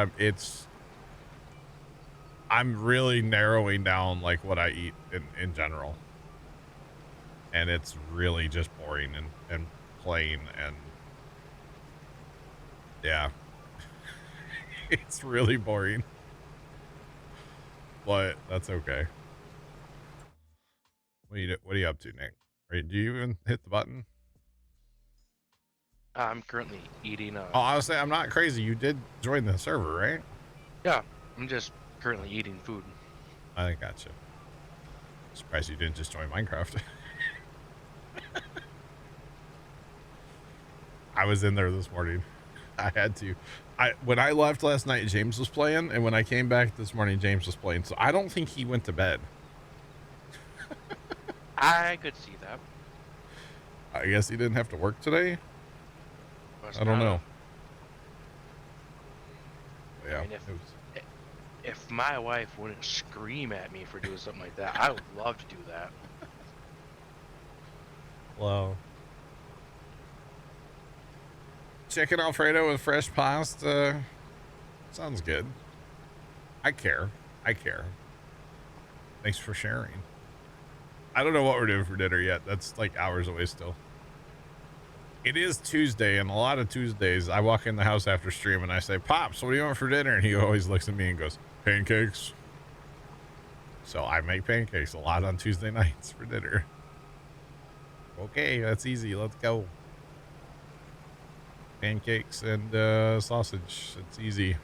I'm really narrowing down like what I eat in general. And it's really just boring and plain and yeah. It's really boring. But that's okay. What are you up to, Nick? Do you even hit the button? I'm currently eating Oh, I was saying, I'm not crazy. You did join the server, right? Yeah, I'm just currently eating food. I gotcha. Surprised you didn't just join Minecraft. I was in there this morning. I had to. When I left last night, James was playing, and when I came back this morning, James was playing. So I don't think he went to bed. I could see that. I guess he didn't have to work today. I don't know. Yeah. I mean, If my wife wouldn't scream at me for doing something like that, I would love to do that. Well, chicken Alfredo with fresh pasta sounds good. I care. I care. Thanks for sharing. I don't know what we're doing for dinner yet. That's like hours away still. It is Tuesday, and a lot of Tuesdays, I walk in the house after stream and I say, Pops, what do you want for dinner? And he always looks at me and goes, pancakes. So I make pancakes a lot on Tuesday nights for dinner. Okay, that's easy. Let's go. Pancakes and sausage. It's easy.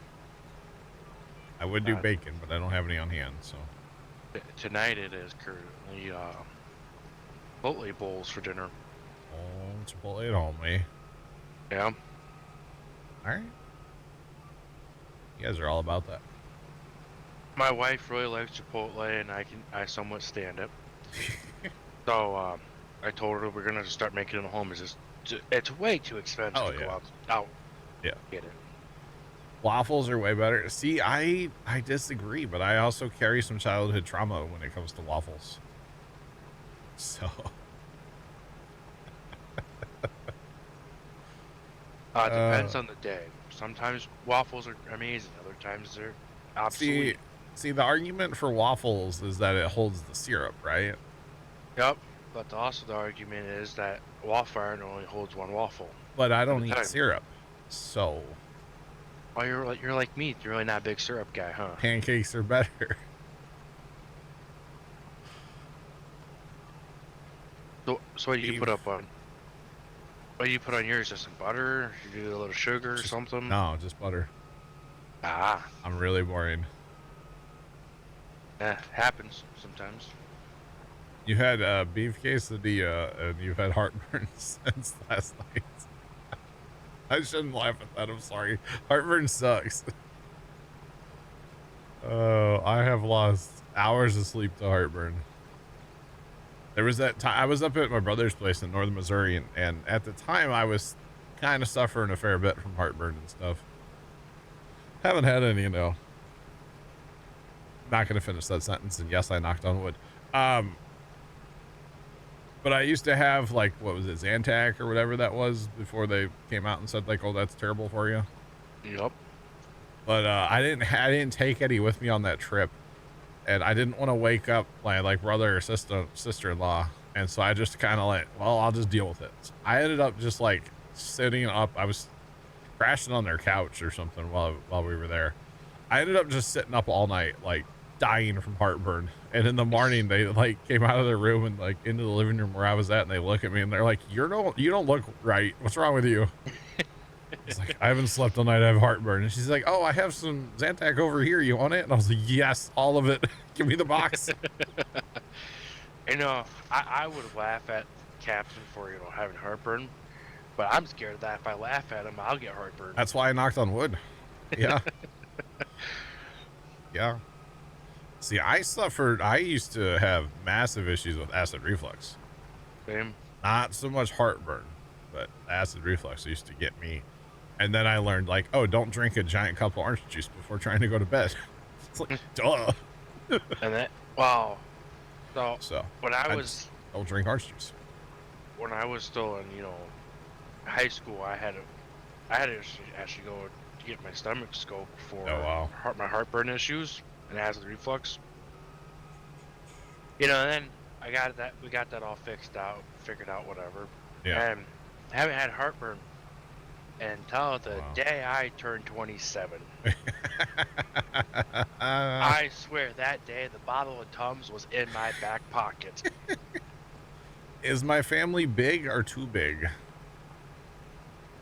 I would do bacon, but I don't have any on hand, so. Tonight it is currently Chipotle bowls for dinner. Oh, Chipotle at home, eh? Yeah. All right. You guys are all about that. My wife really likes Chipotle, and I somewhat stand it. So I told her we're gonna start making it at home. It's way too expensive to go out. Yeah. Get it. Waffles are way better. See, I disagree, but I also carry some childhood trauma when it comes to waffles. So. Depends on the day. Sometimes waffles are amazing. Other times they're obsolete. See, the argument for waffles is that it holds the syrup, right? Yep. But also the argument is that waffle iron only holds one waffle. But I don't eat syrup, so. Oh, you're like me. You're really not a big syrup guy, huh? Pancakes are better. So what do you put up on? What do you put on yours? Just some butter? You do a little sugar or something? No, just butter. Ah. I'm really boring. Happens sometimes. You had beef quesadilla and you've had heartburn since last night. I shouldn't laugh at that. I'm sorry. Heartburn sucks. Oh, I have lost hours of sleep to heartburn. There was that time I was up at my brother's place in northern Missouri, and at the time I was kind of suffering a fair bit from heartburn and stuff. Haven't had any, though. Not gonna finish that sentence, and yes, I knocked on wood. But I used to have, like, what was it, Zantac or whatever that was before they came out and said, like, oh, that's terrible for you. Yep. But I didn't take any with me on that trip, and I didn't want to wake up my like brother or sister-in-law, and so I just kind of like, well, I'll just deal with it. So I ended up just like sitting up. I was crashing on their couch or something while we were there. I ended up just sitting up all night, like dying from heartburn. And in the morning, they like came out of their room and like into the living room where I was at, and they look at me and they're like, you don't look right. What's wrong with you? It's like, I haven't slept all night. I have heartburn. And she's like, oh, I have some Zantac over here. You want it? And I was like, yes, all of it. Give me the box. You know, I would laugh at Captain for, having heartburn, but I'm scared that if I laugh at him, I'll get heartburn. That's why I knocked on wood. Yeah. Yeah. See, I used to have massive issues with acid reflux. Same. Not so much heartburn, but acid reflux used to get me. And then I learned, like, oh, don't drink a giant cup of orange juice before trying to go to bed. It's like, duh. And that, wow. So when I don't drink orange juice. When I was still in, high school, I had to actually go to get my stomach scoped for my heartburn issues and acid reflux. And then we got that all figured out, whatever. Yeah. And I haven't had heartburn until the day I turned 27. I swear that day the bottle of Tums was in my back pocket. Is my family big or too big?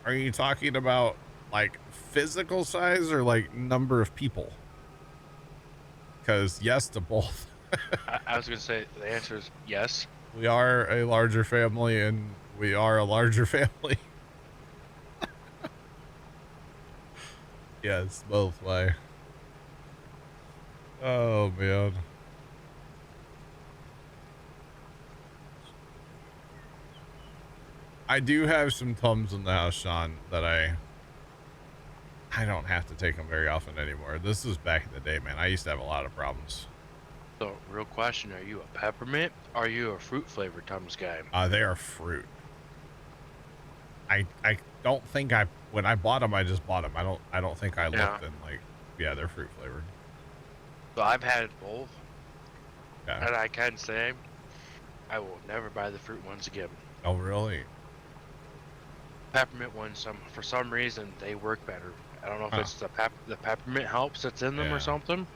Are you talking about like physical size or like number of people? Because yes to both. I was going to say the answer is yes. We are a larger family, and we are a larger family. Yes, both way. Oh, man. I do have some Tums in the house, Sean, that I don't have to take them very often anymore. This is back in the day, man. I used to have a lot of problems. So, real question: are you a peppermint? Or are you a fruit flavored Tums guy? They are fruit. I don't think when I bought them, I just bought them. I don't think I looked and like, yeah, they're fruit flavored. So I've had both, yeah. And I can say I will never buy the fruit ones again. Oh, really? Peppermint ones, for some reason, they work better. I don't know if it's the peppermint helps that's in them or something.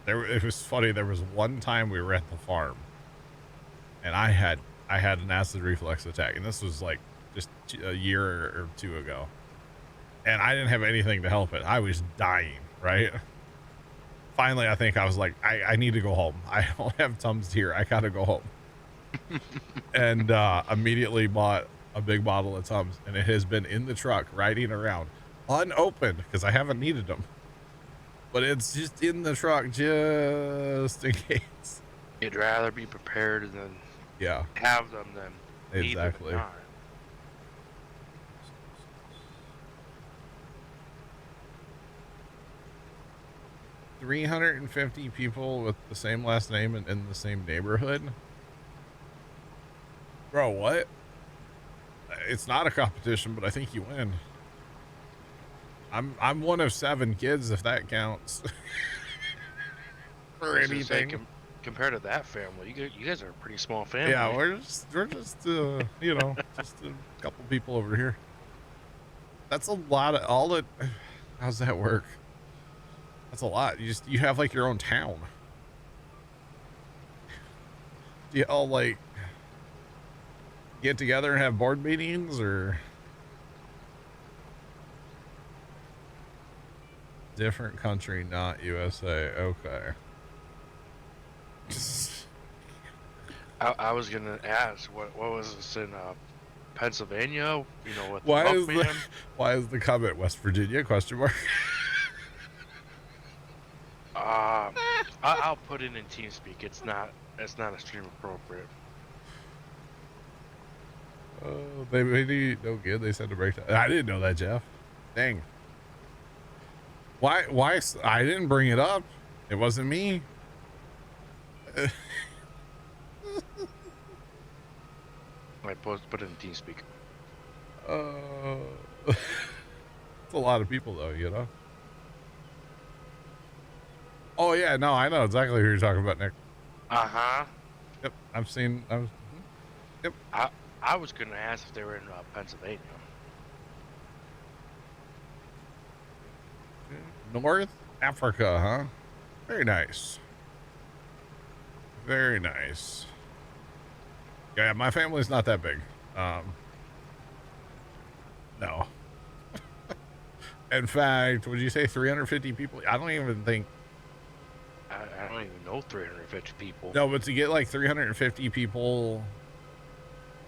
It was funny. There was one time we were at the farm, and I had an acid reflux attack, and this was like just a year or two ago, and I didn't have anything to help it. I was dying, right? Finally, I think I was like, I need to go home. I don't have Tums here. I gotta go home. And immediately bought a big bottle of Tums, and it has been in the truck riding around unopened because I haven't needed them, but it's just in the truck just in case. You'd rather be prepared than have them than exactly. Not. 350 people with the same last name and in the same neighborhood. Bro, what? It's not a competition, but I think you win. I'm one of 7 kids, if that counts. For anything. Compared to that family, you guys are a pretty small family. Yeah, we're just you know, just a couple people over here. That's a lot of how's that work? That's a lot. You have like your own town. Do you all like get together and have board meetings or different country, not USA? Okay. I was gonna ask what was this in Pennsylvania? You know what? Why is the comment West Virginia? Question mark. I'll put it in TeamSpeak. It's not stream appropriate. Oh, they really no good. They said to break down. I didn't know that, Jeff. Dang. Why? I didn't bring it up. It wasn't me. I put it in TeamSpeak. It's a lot of people, though, you know. Oh yeah, no, I know exactly who you're talking about, Nick. Yep, I've seen. Yep. I was gonna ask if they were in Pennsylvania. North Africa, huh? Very nice. Very nice. Yeah, my family's not that big. No. In fact, would you say 350 people? I don't even think. I don't even know 350 people. No, but to get like 350 people,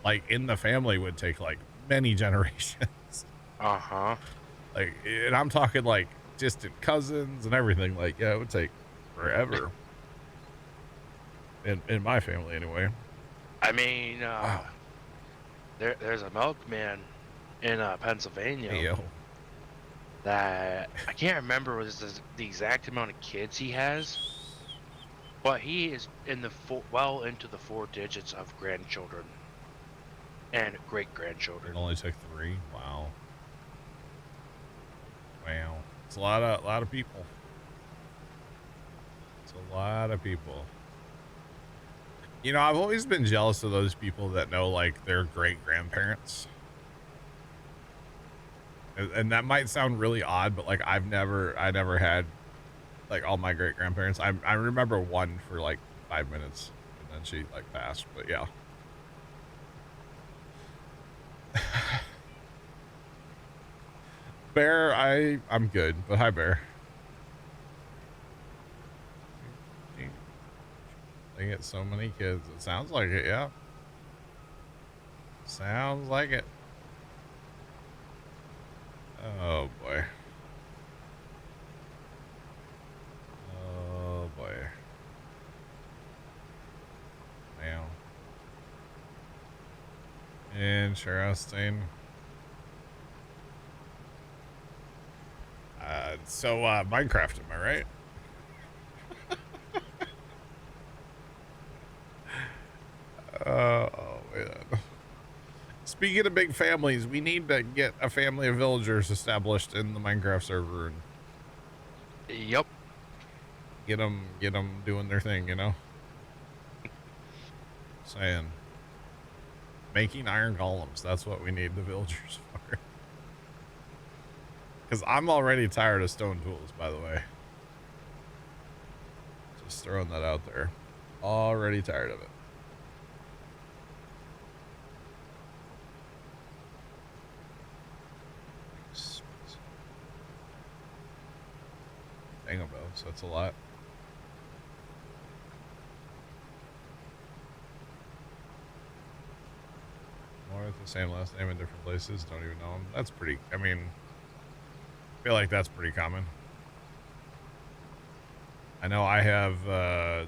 like in the family, would take like many generations. Like, and I'm talking like distant cousins and everything. Like, yeah, it would take forever. In my family, anyway. I mean, wow. There's a milkman in Pennsylvania. Hey, that I can't remember the exact amount of kids he has, but he is in the well into the 4 digits of grandchildren and great grandchildren. It only took 3. Wow. Wow. It's a lot of people. It's a lot of people. You know, I've always been jealous of those people that know like their great grandparents. And that might sound really odd, but like I never had like all my great grandparents. I remember one for like 5 minutes and then she like passed, but yeah. Bear, I'm good, but hi Bear. They get so many kids. It sounds like it, yeah. Sounds like it. Oh boy. Oh boy. Wow. Interesting. So, Minecraft, am I right? Oh, man. Speaking of big families, we need to get a family of villagers established in the Minecraft server and Yep. get them doing their thing, you know? Saying. Making iron golems. That's what we need the villagers for. Because I'm already tired of stone tools, by the way. Just throwing that out there. Already tired of it. Tango bells, that's a lot. More with the same last name in different places, don't even know them. That's pretty, I mean, I feel like that's pretty common. I know I have,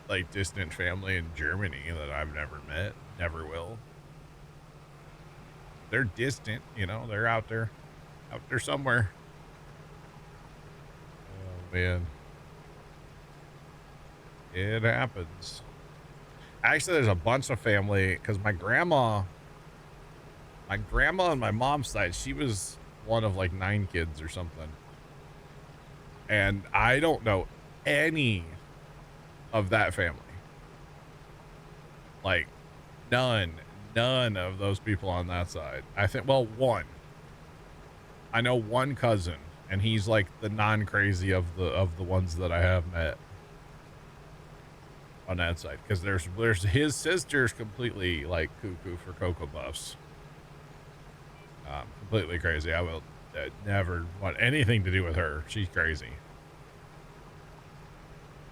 like, distant family in Germany that I've never met, never will. They're distant, you know, they're out there somewhere. Oh, man. It happens. Actually, there's a bunch of family, because my grandma on my mom's side, she was one of like 9 kids or something. And I don't know any of that family. Like, none of those people on that side. I think, well, one. I know one cousin, and he's like the non-crazy of the ones that I have met on that side, because there's his sister's completely like cuckoo for Cocoa Puffs. Completely crazy. I will never want anything to do with her. She's crazy.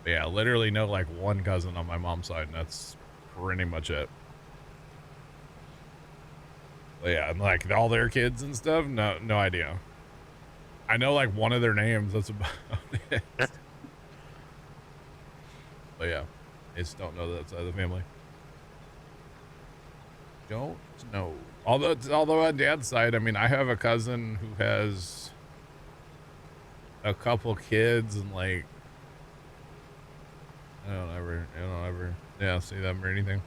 But yeah, literally know like one cousin on my mom's side, and that's pretty much it. But yeah, and like all their kids and stuff, no idea. I know like one of their names. That's about it. But yeah, I just don't know that side of the family. Don't know. Although on Dad's side, I mean, I have a cousin who has a couple kids, and like I don't ever see them or anything.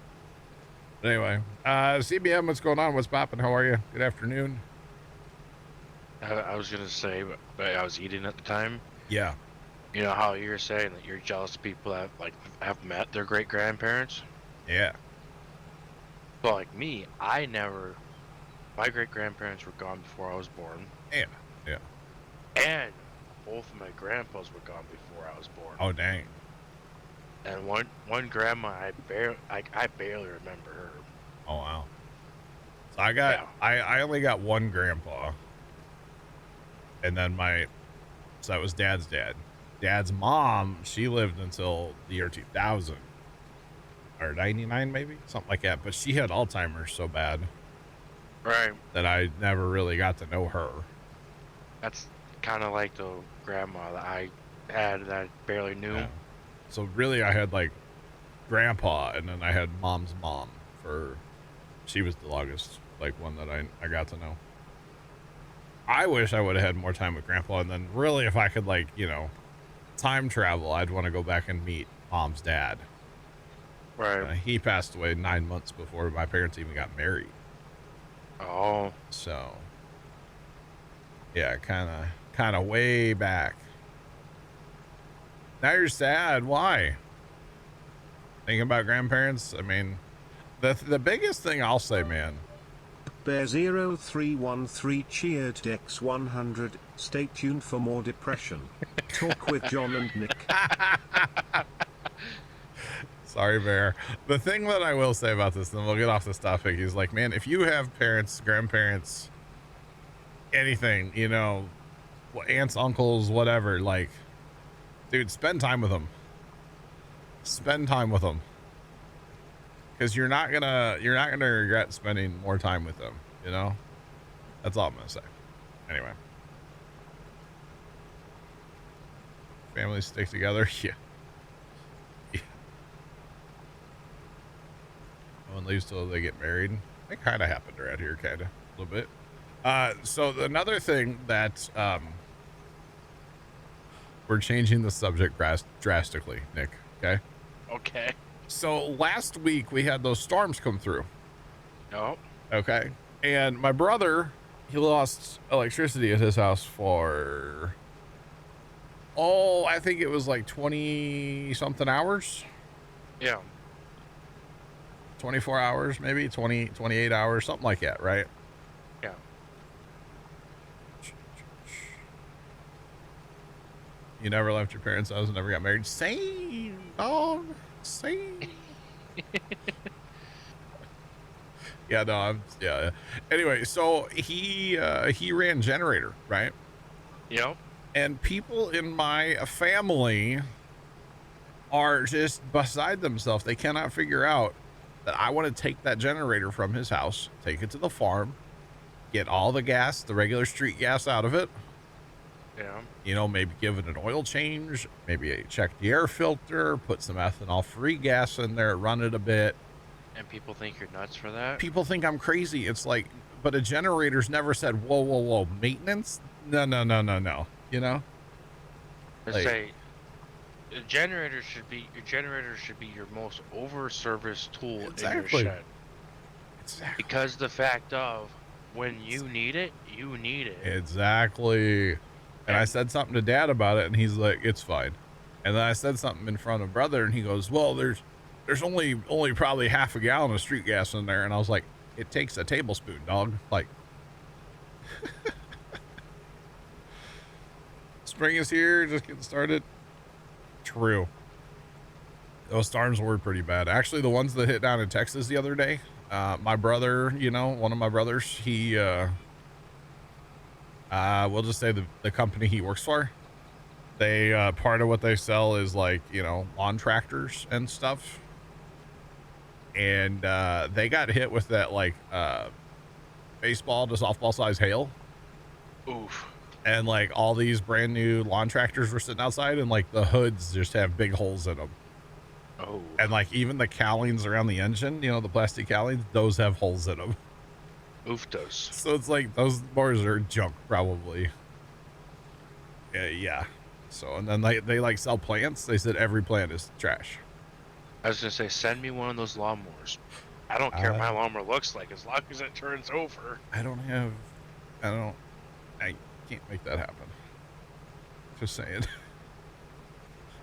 But anyway, CBM, what's going on? What's popping? How are you? Good afternoon. I was gonna say, but I was eating at the time. Yeah. You know how you're saying that you're jealous of people that like have met their great grandparents? Yeah. So like me, my great grandparents were gone before I was born. Yeah. And both of my grandpas were gone before I was born. Oh dang. And one grandma, I barely remember her. Oh wow. So I only got one grandpa, and then so that was Dad's dad. Dad's mom, she lived until the year 2000 or 99, maybe something like that. But she had Alzheimer's so bad, right, that I never really got to know her. That's kind of like the grandma that I had that I barely knew. Yeah. So really, I had like grandpa, and then I had mom's mom she was the longest, like one that I got to know. I wish I would have had more time with grandpa, and then really, if I could like, you know, time travel, I'd want to go back and meet mom's dad. Right. He passed away 9 months before my parents even got married. Oh. So yeah, kind of way back. Now you're sad. Why? Thinking about grandparents? I mean, the biggest thing I'll say, man. Bear 0313 cheered Dex 100. Stay tuned for more depression. Talk with John and Nick. Sorry, Bear. The thing that I will say about this, then we'll get off this topic, is like, man, if you have parents, grandparents, anything, you know, aunts, uncles, whatever, like, dude, spend time with them. Spend time with them. Because you're not gonna regret spending more time with them, you know? That's all I'm gonna say. Anyway. Families stick together. Yeah. No one leaves till they get married. It kind of happened around here, kind of, a little bit. So another thing that we're changing the subject drastically, Nick. Okay. Okay. So last week we had those storms come through. No. Okay. And my brother, he lost electricity at his house for, I think it was like 20 something hours. Yeah. 24 hours, maybe 28 hours, something like that. Right. Yeah. You never left your parents' house and never got married. Same, dog. Same. Yeah, no, yeah. Anyway, so he ran generator, right? Yep. And people in my family are just beside themselves. They cannot figure out that I want to take that generator from his house, take it to the farm, get all the gas, the regular street gas out of it. Yeah. You know, maybe give it an oil change, maybe check the air filter, put some ethanol-free gas in there, run it a bit. And people think you're nuts for that? People think I'm crazy. It's like, but a generator's never said, whoa, maintenance? No. You know? Like, say, your generator should be your most over-serviced tool in your shed. Exactly. Because the fact of, when you need it, you need it. Exactly. And I said something to Dad about it, and he's like, it's fine. And then I said something in front of Brother, and he goes, well, there's only probably half a gallon of street gas in there. And I was like, it takes a tablespoon, dog. Like, spring is here, just getting started. True. Those storms were pretty bad. Actually, the ones that hit down in Texas the other day, my brother, one of my brothers, he, we'll just say the company he works for, they, part of what they sell is like, lawn tractors and stuff. And, they got hit with that, like, baseball to softball size hail. Oof. And like all these brand new lawn tractors were sitting outside, and like the hoods just have big holes in them. Oh. And like even the cowlings around the engine, the plastic cowlings, those have holes in them. Oof does. So it's like those motors are junk probably. Yeah. So, and then they like sell plants. They said every plant is trash. I was gonna say, send me one of those lawnmowers. I don't care what my lawnmower looks like, as long as it turns over. I can't make that happen. Just saying.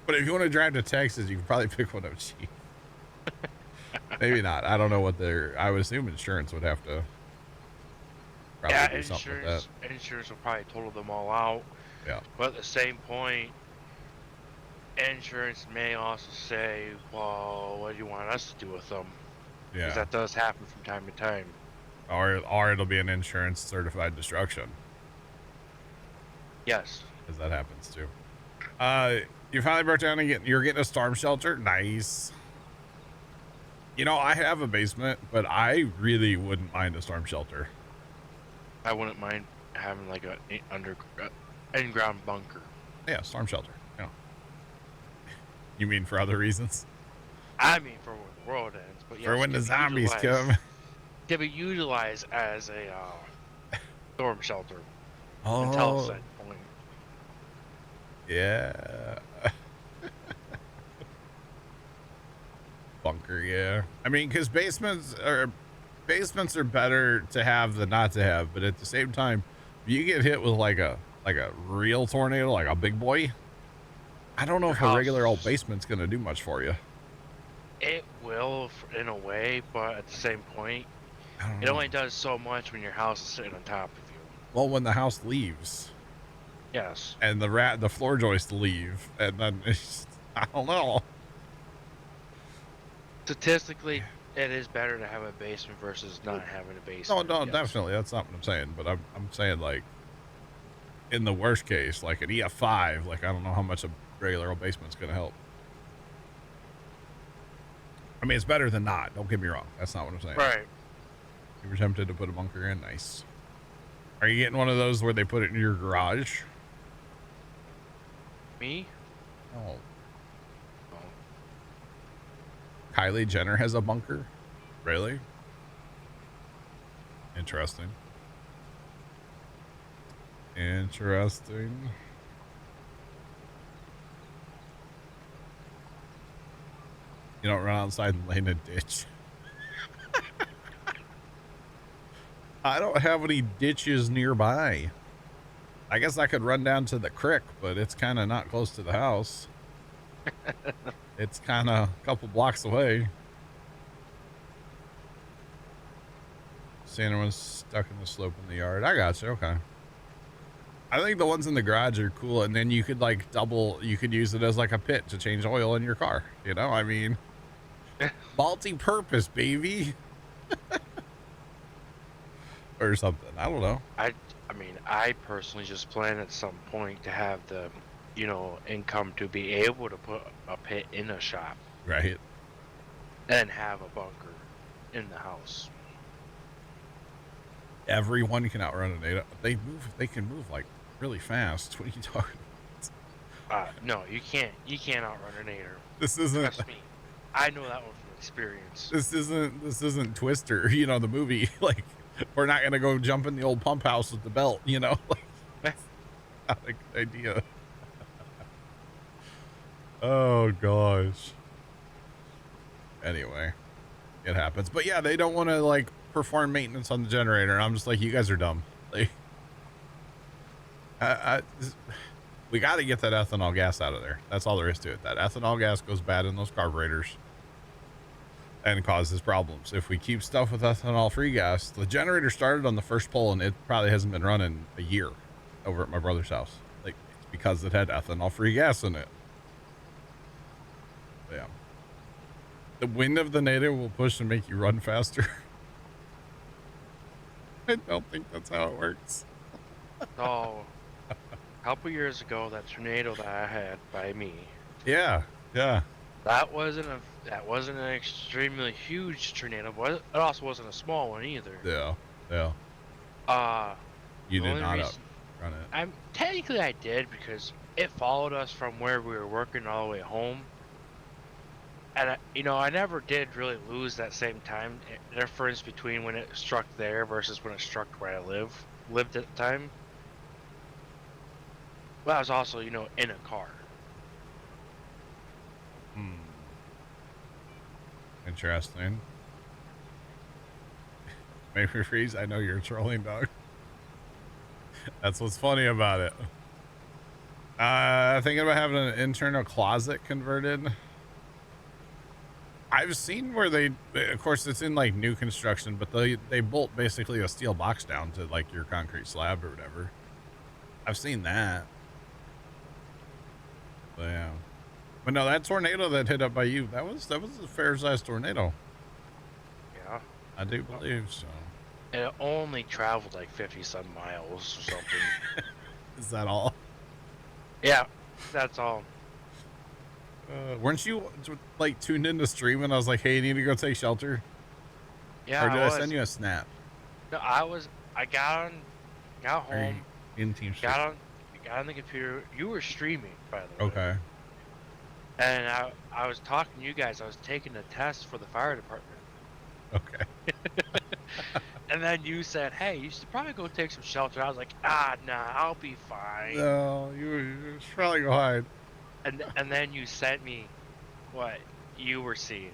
But if you want to drive to Texas, you can probably pick one up cheap. Maybe not. I don't know what I would assume insurance would have to probably do something with that. Insurance will probably total them all out. Yeah. But at the same point, insurance may also say, well, what do you want us to do with them? Yeah. Because that does happen from time to time. Or it'll be an insurance certified destruction. Yes. Because that happens too. You finally broke down and you're getting a storm shelter? Nice. I have a basement, but I really wouldn't mind a storm shelter. I wouldn't mind having like an in-ground bunker. Yeah, storm shelter. You mean for other reasons? I mean for when the world ends, but yes, for when the zombies come. Can be utilized as a storm shelter. Oh. Until a certain point. Yeah. Bunker, yeah. I mean, because basements are better to have than not to have, but at the same time, if you get hit with like a real tornado, like a big boy, I don't know if a regular old basement's gonna do much for you. It will, in a way, but at the same point, it only does so much when your house is sitting on top of you. Well, when the house leaves. Yes. And the floor joists leave, and then I don't know. Statistically, it is better to have a basement versus not having a basement. No, yes. Definitely. That's not what I'm saying. But I'm saying, like, in the worst case, like an EF5, like, I don't know how much a regular old basement's going to help. I mean, it's better than not. Don't get me wrong. That's not what I'm saying. Right. You were tempted to put a bunker in? Nice. Are you getting one of those where they put it in your garage? Me? Oh. Kylie Jenner has a bunker? Really? Interesting. You don't run outside and lay in a ditch. I don't have any ditches nearby. I guess I could run down to the creek, but it's kind of not close to the house. It's kind of a couple blocks away. Santa was stuck in the slope in the yard. I got you. Okay. I think the ones in the garage are cool. And then you could like you could use it as like a pit to change oil in your car. You know, I mean, multi-purpose, baby. Or something. I don't know. I mean, I personally just plan at some point to have the, income to be able to put a pit in a shop. Right. And have a bunker in the house. Everyone can outrun a NATO. They can move like really fast. What are you talking about? No, you can't outrun a NATO. This isn't. Trust me. I know that one from experience. This isn't Twister, the movie. Like, we're not gonna go jump in the old pump house with the belt, Like, that's not a good idea. Oh gosh. Anyway, it happens. But yeah, they don't want to like perform maintenance on the generator. I'm just like, you guys are dumb. Like, we got to get that ethanol gas out of there. That's all there is to it. That ethanol gas goes bad in those carburetors and causes problems. If we keep stuff with ethanol free gas, the generator started on the first pole and it probably hasn't been running a year over at my brother's house. Like, it's because it had ethanol free gas in it. Yeah. The wind of the NATO will push and make you run faster. I don't think that's how it works. So, a couple years ago, that tornado that I had by me. Yeah. That wasn't an extremely huge tornado, but it also wasn't a small one either. Yeah. You did not outrun it. Technically I did, because it followed us from where we were working all the way home. And I never did really lose that same time difference between when it struck there versus when it struck where I lived at the time. But I was also, in a car. Interesting. Make me freeze. I know you're trolling, dog. That's what's funny about it. Thinking about having an internal closet converted. I've seen where of course it's in like new construction, but they bolt basically a steel box down to like your concrete slab or whatever. I've seen that. But yeah. But no, that tornado that hit up by you, that was a fair sized tornado. Yeah. I do believe so. And it only traveled like 50-some miles or something. Is that all? Yeah, that's all. Weren't you like tuned into stream and I was like, hey, you need to go take shelter? Yeah, or did I send you a snap? No, I got home. In team stream? Got on the computer. You were streaming, by the way. Okay. And I was talking to you guys. I was taking a test for the fire department. Okay. And then you said, hey, you should probably go take some shelter. I was like, nah, I'll be fine. No, you should probably go hide. And then you sent me what you were seeing.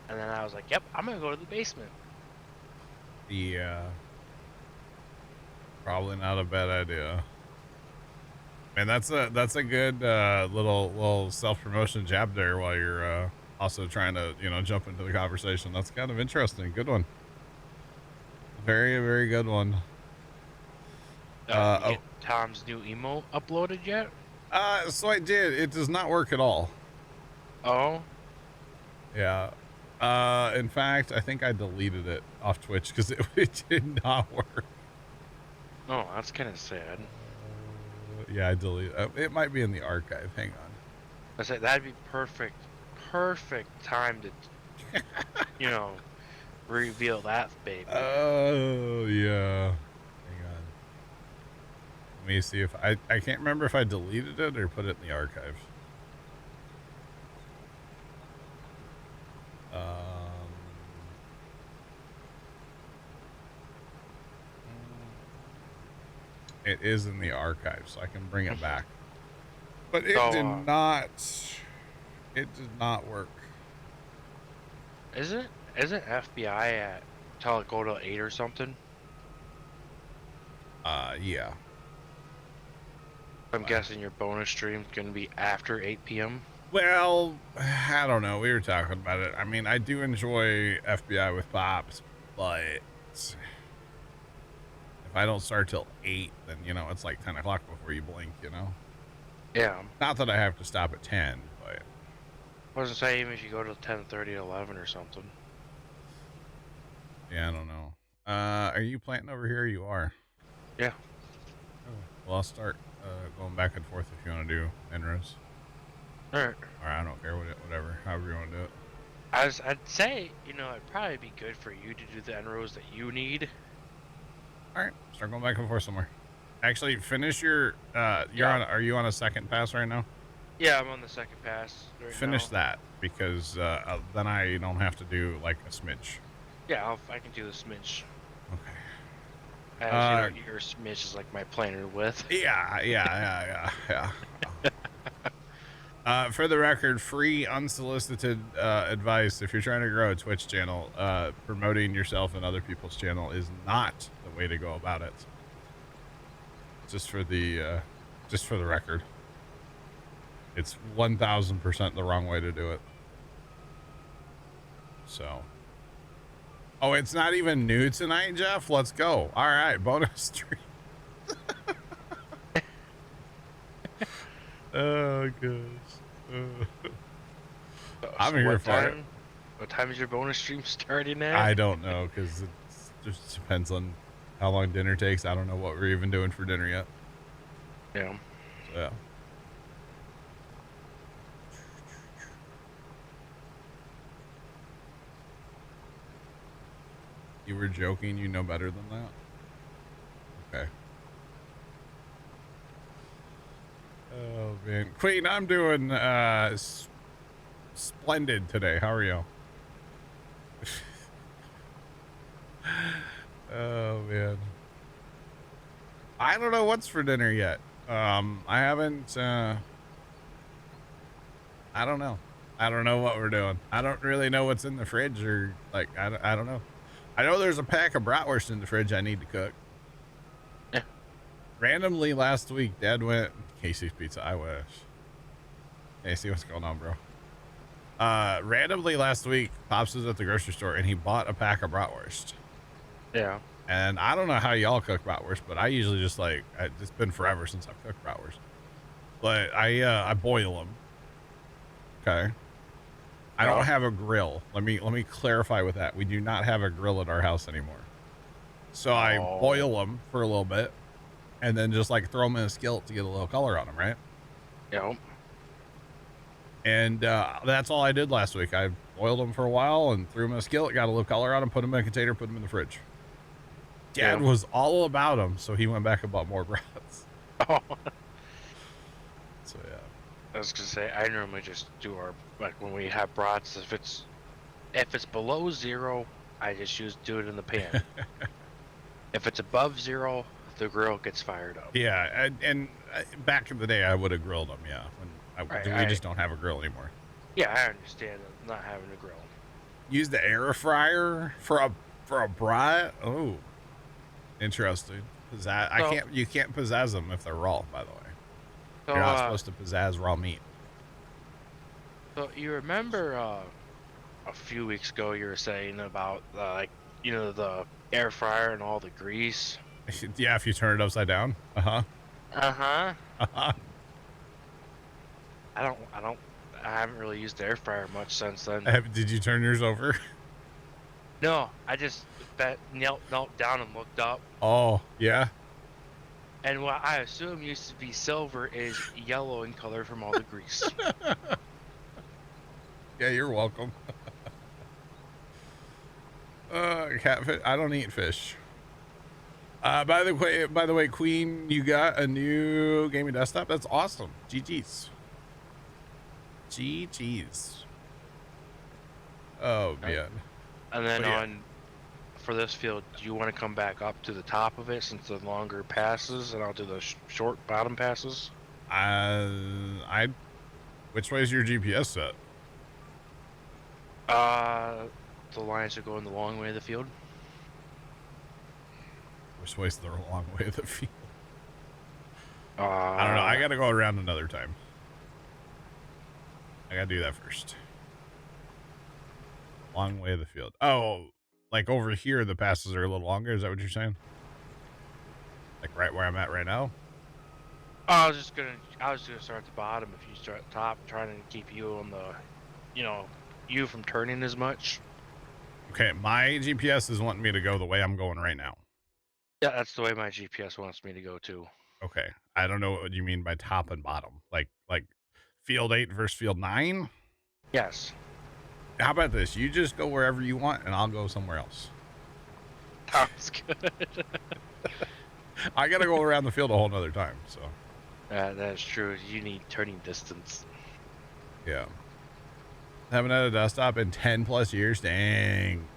And then I was like, yep, I'm going to go to the basement. Yeah. Probably not a bad idea. Man, that's a good little self-promotion jab there while you're also trying to, jump into the conversation. That's kind of interesting. Good one. Very, very good one. Get Tom's new emo uploaded yet? So I did. It does not work at all. Oh? Yeah. In fact, I think I deleted it off Twitch because it did not work. Oh, that's kind of sad. Yeah, I deleted it. It might be in the archive. Hang on. I said that'd be perfect time to, reveal that baby. Oh, yeah. Hang on. Let me see if I can't remember if I deleted it or put it in the archive. It is in the archive, so I can bring it back. But it did not It did not work. Isn't FBI at till it go to 8 or something? Yeah. I'm guessing your bonus stream's gonna be after 8 p.m. Well, I don't know. We were talking about it. I mean, I do enjoy FBI with Pops, but if I don't start till 8, then, you know, it's like 10 o'clock before you blink, you know? Yeah. Not that I have to stop at 10, but... I wasn't saying even if you go to 10:30, 11 or something. Yeah, I don't know. Are you planting over here? You are. Yeah. Oh, well, I'll start going back and forth if you want to do inrows. Alright. Or I don't care, whatever, however you want to do it. I'd say, you know, it'd probably be good for you to do the end rows that you need. Alright, start going back and forth somewhere. Actually, finish your, are you on a second pass right now? Yeah, I'm on the second pass right Finish now. that, because then I don't have to do, like, a smidge. Yeah, I can do the smidge. Okay. As you know, your smidge is like my planer width. Yeah. For the record, free, unsolicited advice. If you're trying to grow a Twitch channel, promoting yourself and other people's channel is not the way to go about it. Just for the record, it's 1000% the wrong way to do it. So, oh, it's not even new tonight, Jeff. Let's go. All right, bonus stream. Oh gosh. I'm here for it. What time is your bonus stream starting at? I don't know, because it just depends on how long dinner takes. I don't know what we're even doing for dinner yet. Yeah. So, yeah. You were joking? You know better than that? Okay. Oh, man. Queen, I'm doing splendid today. How are you? Oh, man. I don't know what's for dinner yet. I haven't, I don't know. I don't know what we're doing. I don't really know what's in the fridge, or, like, I don't know. I know there's a pack of bratwurst in the fridge I need to cook. Yeah. Randomly last week, Dad went... Casey's Pizza, I wish. Casey, what's going on, bro? Randomly last week, Pops was at the grocery store, and he bought a pack of bratwurst. Yeah. And I don't know how y'all cook bratwurst, but I usually just, like... It's been forever since I've cooked bratwurst. But I boil them. Okay. I don't have a grill. Let me clarify with that. We do not have a grill at our house anymore. So I boil them for a little bit, and then just like throw them in a skillet to get a little color on them, right? Yeah. And that's all I did last week. I boiled them for a while and threw them in a skillet, got a little color on them, put them in a container, put them in the fridge. Dad was all about them, so he went back and bought more brats. Oh. So yeah. I was gonna say, I normally just do our, like, when we have brats, if it's below 0, I just do it in the pan. If it's above 0, the grill gets fired up. Yeah, and back in the day, I would have grilled them. Yeah, we just don't have a grill anymore. Yeah, I understand not having a grill. Use the air fryer for a brat. Oh, interesting. You can't pizzazz them if they're raw. By the way, you're not supposed to pizzazz raw meat. So you remember a few weeks ago you were saying about the air fryer and all the grease. Yeah, if you turn it upside down. I haven't really used the air fryer much since then. Did you turn yours over? No, I just knelt down and looked up. Oh, yeah. And what I assume used to be silver is yellow in color from all the grease. Yeah, you're welcome. Catfish. I don't eat fish. By the way, Queen, you got a new gaming desktop. That's awesome. GG's. Oh man. And then for this field, do you want to come back up to the top of it since the longer passes, and I'll do the short bottom passes? Which way is your GPS set? The lines are going the long way of the field. Which way's the long way of the field? I don't know. I gotta go around another time. I gotta do that first. Long way of the field. Oh, like over here, the passes are a little longer. Is that what you're saying? Like right where I'm at right now? I was just gonna start at the bottom. If you start at the top, trying to keep you on the, you from turning as much. Okay, my GPS is wanting me to go the way I'm going right now. Yeah, that's the way my GPS wants me to go too. Okay, I don't know what you mean by top and bottom. Like field 8 versus field 9? Yes. How about this? You just go wherever you want, and I'll go somewhere else. Sounds good. I gotta go around the field a whole nother time, so. That's true. You need turning distance. Yeah. Haven't had a desktop in 10 plus years. Dang.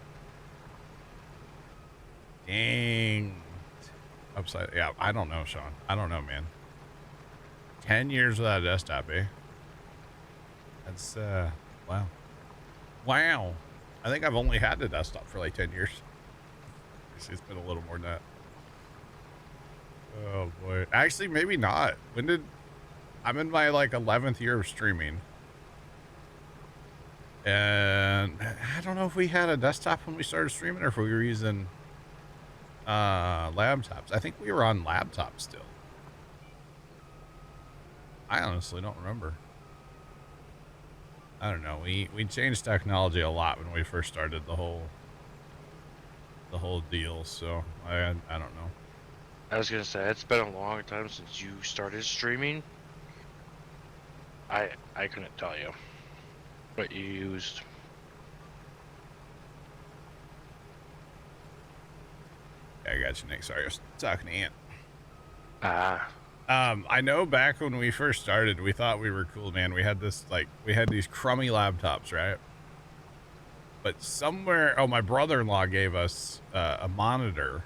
Upside. Yeah, I don't know, Sean. I don't know, man. 10 years without a desktop, eh? That's, wow. Wow. I think I've only had a desktop for like 10 years. It's been a little more than that. Oh boy. Actually, maybe not. I'm in my like 11th year of streaming. And I don't know if we had a desktop when we started streaming or if we were using laptops. I think we were on laptops still. I honestly don't remember. I don't know. We changed technology a lot when we first started the whole deal, so I don't know. I was gonna say it's been a long time since you started streaming. I couldn't tell you what you used. Yeah, I got you, Nick. Sorry, I was talking to Ant. I know back when we first started, we thought we were cool, man. We had these crummy laptops, right? But somewhere, my brother-in-law gave us a monitor,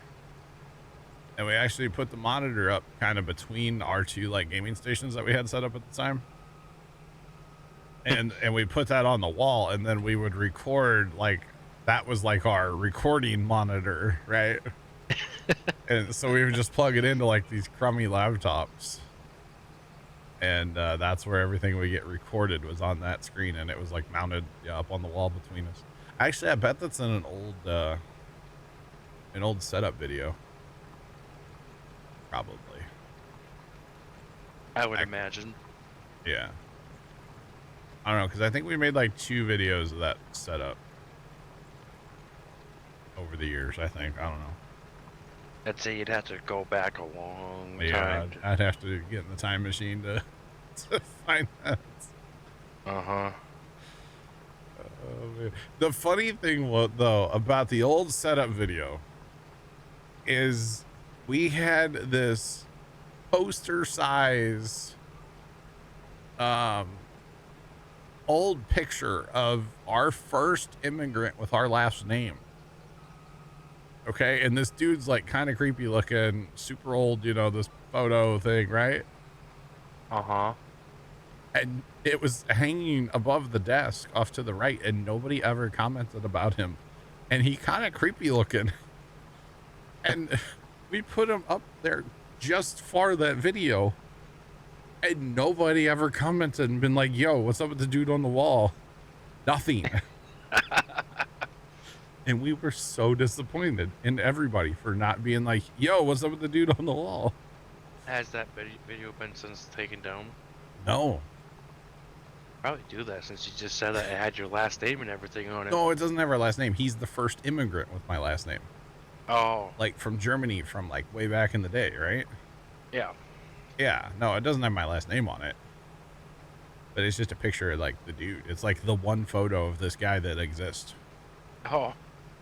and we actually put the monitor up kind of between our two like gaming stations that we had set up at the time. And we put that on the wall, and then we would record, like, that was like our recording monitor, right? And so we would just plug it into like these crummy laptops, and that's where everything we get recorded was on that screen, and it was like mounted up on the wall between us. Actually, I bet that's in an old setup video. Probably. I would imagine. Yeah. I don't know, because I think we made like 2 videos of that setup over the years, I think. I don't know. I'd say you'd have to go back a long time. Yeah, I'd have to get in the time machine to find that. Uh-huh. Oh, man. The funny thing, though, about the old setup video is we had this poster size old picture of our first immigrant with our last name. Okay, and this dude's like kind of creepy looking, super old, this photo thing, right? Uh-huh. And it was hanging above the desk off to the right, and nobody ever commented about him. And he kind of creepy looking. And we put him up there just for that video, and nobody ever commented and been like, yo, what's up with the dude on the wall? Nothing. And we were so disappointed in everybody for not being like, yo, what's up with the dude on the wall? Has that video been since taken down? No. Probably do that since you just said that it had your last name and everything on it. No, it doesn't have our last name. He's the first immigrant with my last name. Oh. Like from Germany from like way back in the day, right? Yeah. Yeah. No, it doesn't have my last name on it. But it's just a picture of like the dude. It's like the one photo of this guy that exists. Oh.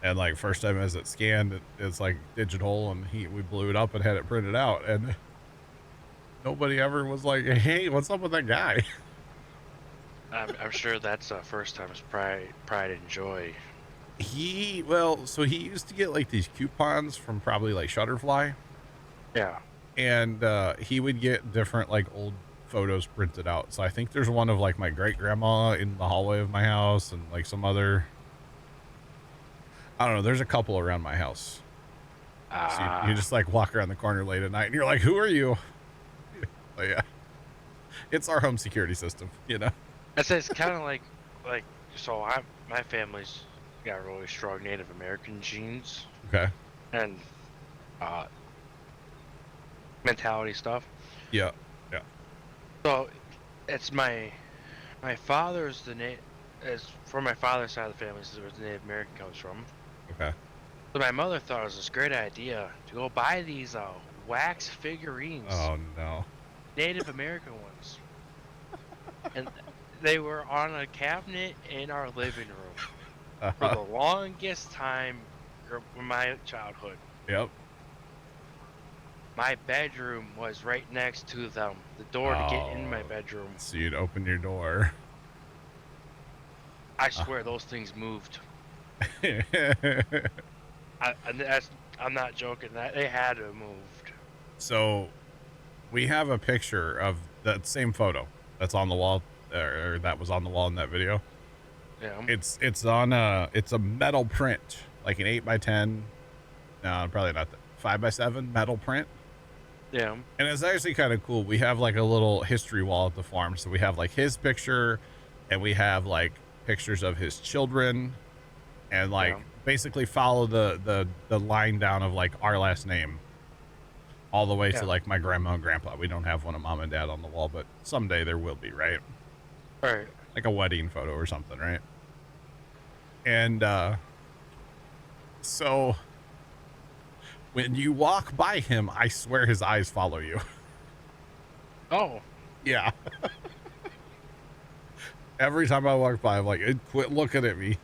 And like first time as it scanned, it's like digital, and we blew it up and had it printed out, and nobody ever was like, hey, what's up with that guy? I'm sure that's first time's pride and joy. So he used to get like these coupons from probably like Shutterfly. Yeah. And he would get different like old photos printed out. So I think there's one of like my great grandma in the hallway of my house, and like some other, I don't know. There's a couple around my house. So you just like walk around the corner late at night and you're like, who are you? But yeah, it's our home security system, you know? I say it's kind of like, so my family's got really strong Native American genes. Okay. And, mentality stuff. Yeah. Yeah. So it's my father's as for my father's side of the family, this is where the Native American comes from. Okay. So my mother thought it was this great idea to go buy these wax figurines. Oh no. Native American ones. And they were on a cabinet in our living room for the longest time in my childhood. Yep. My bedroom was right next to them. The door to get in my bedroom. So you'd open your door. I swear those things moved. I'm not joking. They had to have moved. So we have a picture of that same photo that's on the wall, or that was on the wall in that video. Yeah. It's a metal print, like an 8x10. No, probably not that. 5x7 metal print. Yeah. And it's actually kind of cool. We have like a little history wall at the farm. So we have like his picture, and we have like pictures of his children, and like basically follow the line down of like our last name all the way to like my grandma and grandpa. We don't have one of mom and dad on the wall, but someday there will be, right? Right. Like a wedding photo or something, right? And so when you walk by him, I swear his eyes follow you. Oh. Yeah. Every time I walk by, I'm like, quit looking at me.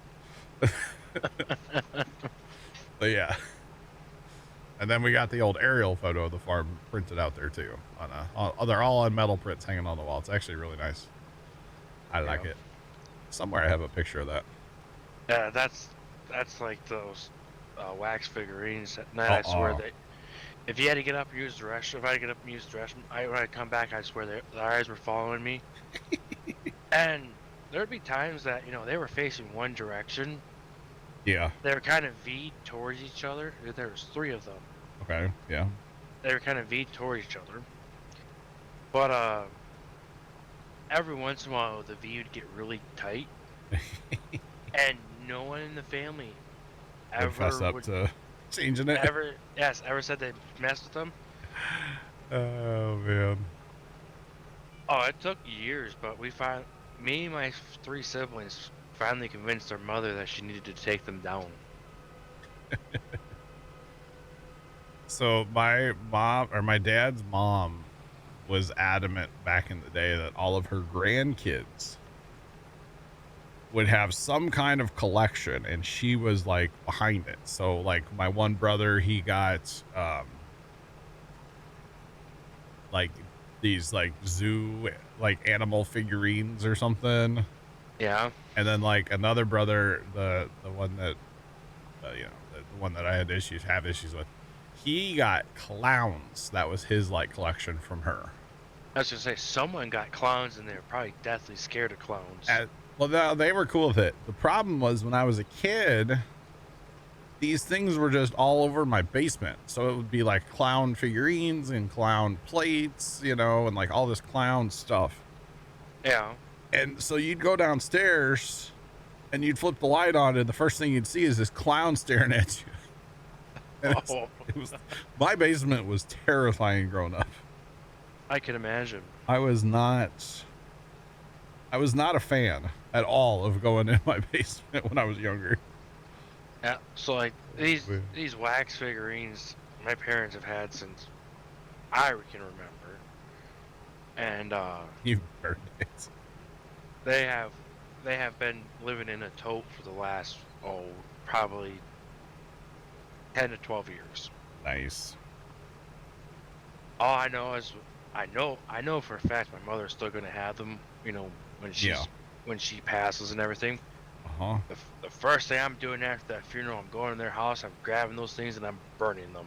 But yeah. And then we got the old aerial photo of the farm printed out there too. They're all on metal prints hanging on the wall. It's actually really nice. I like it. Somewhere I have a picture of that. Yeah, that's like those wax figurines. I swear that if you had to get up and use the restroom, if I had to get up and use the restroom, when I come back, I swear their eyes were following me. And there'd be times that they were facing one direction. Yeah. They were kind of V'd towards each other. There was 3 of them. Okay. Yeah. They were kind of V'd towards each other. But every once in a while, the V would get really tight, and no one in the family ever would to changing it. Ever said they messed with them. Oh man. Oh, it took years, but me and my 3 siblings finally convinced their mother that she needed to take them down. So my mom, or my dad's mom, was adamant back in the day that all of her grandkids would have some kind of collection, and she was like behind it. So like my one brother, he got like these like zoo like animal figurines or something. Yeah. And then like another brother, the one that the one that I had issues with, he got clowns. That was his like collection from her. I was gonna say, someone got clowns and they were probably deathly scared of clowns. Well, they were cool with it. The problem was when I was a kid, these things were just all over my basement. So it would be like clown figurines and clown plates, and like all this clown stuff. Yeah. And so you'd go downstairs and you'd flip the light on, and the first thing you'd see is this clown staring at you. And my basement was terrifying growing up. I can imagine. I was not a fan at all of going in my basement when I was younger. Yeah, so like these wax figurines my parents have had since I can remember. And you burned it. They have been living in a tote for the last probably 10 to 12 years. Nice. All I know is I know for a fact my mother's still gonna have them, when she passes and everything. Uh-huh. The first thing I'm doing after that funeral, I'm going to their house, I'm grabbing those things and I'm burning them.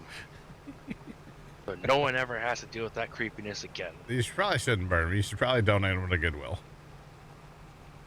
So no one ever has to deal with that creepiness again. You probably shouldn't burn them. You should probably donate them to Goodwill.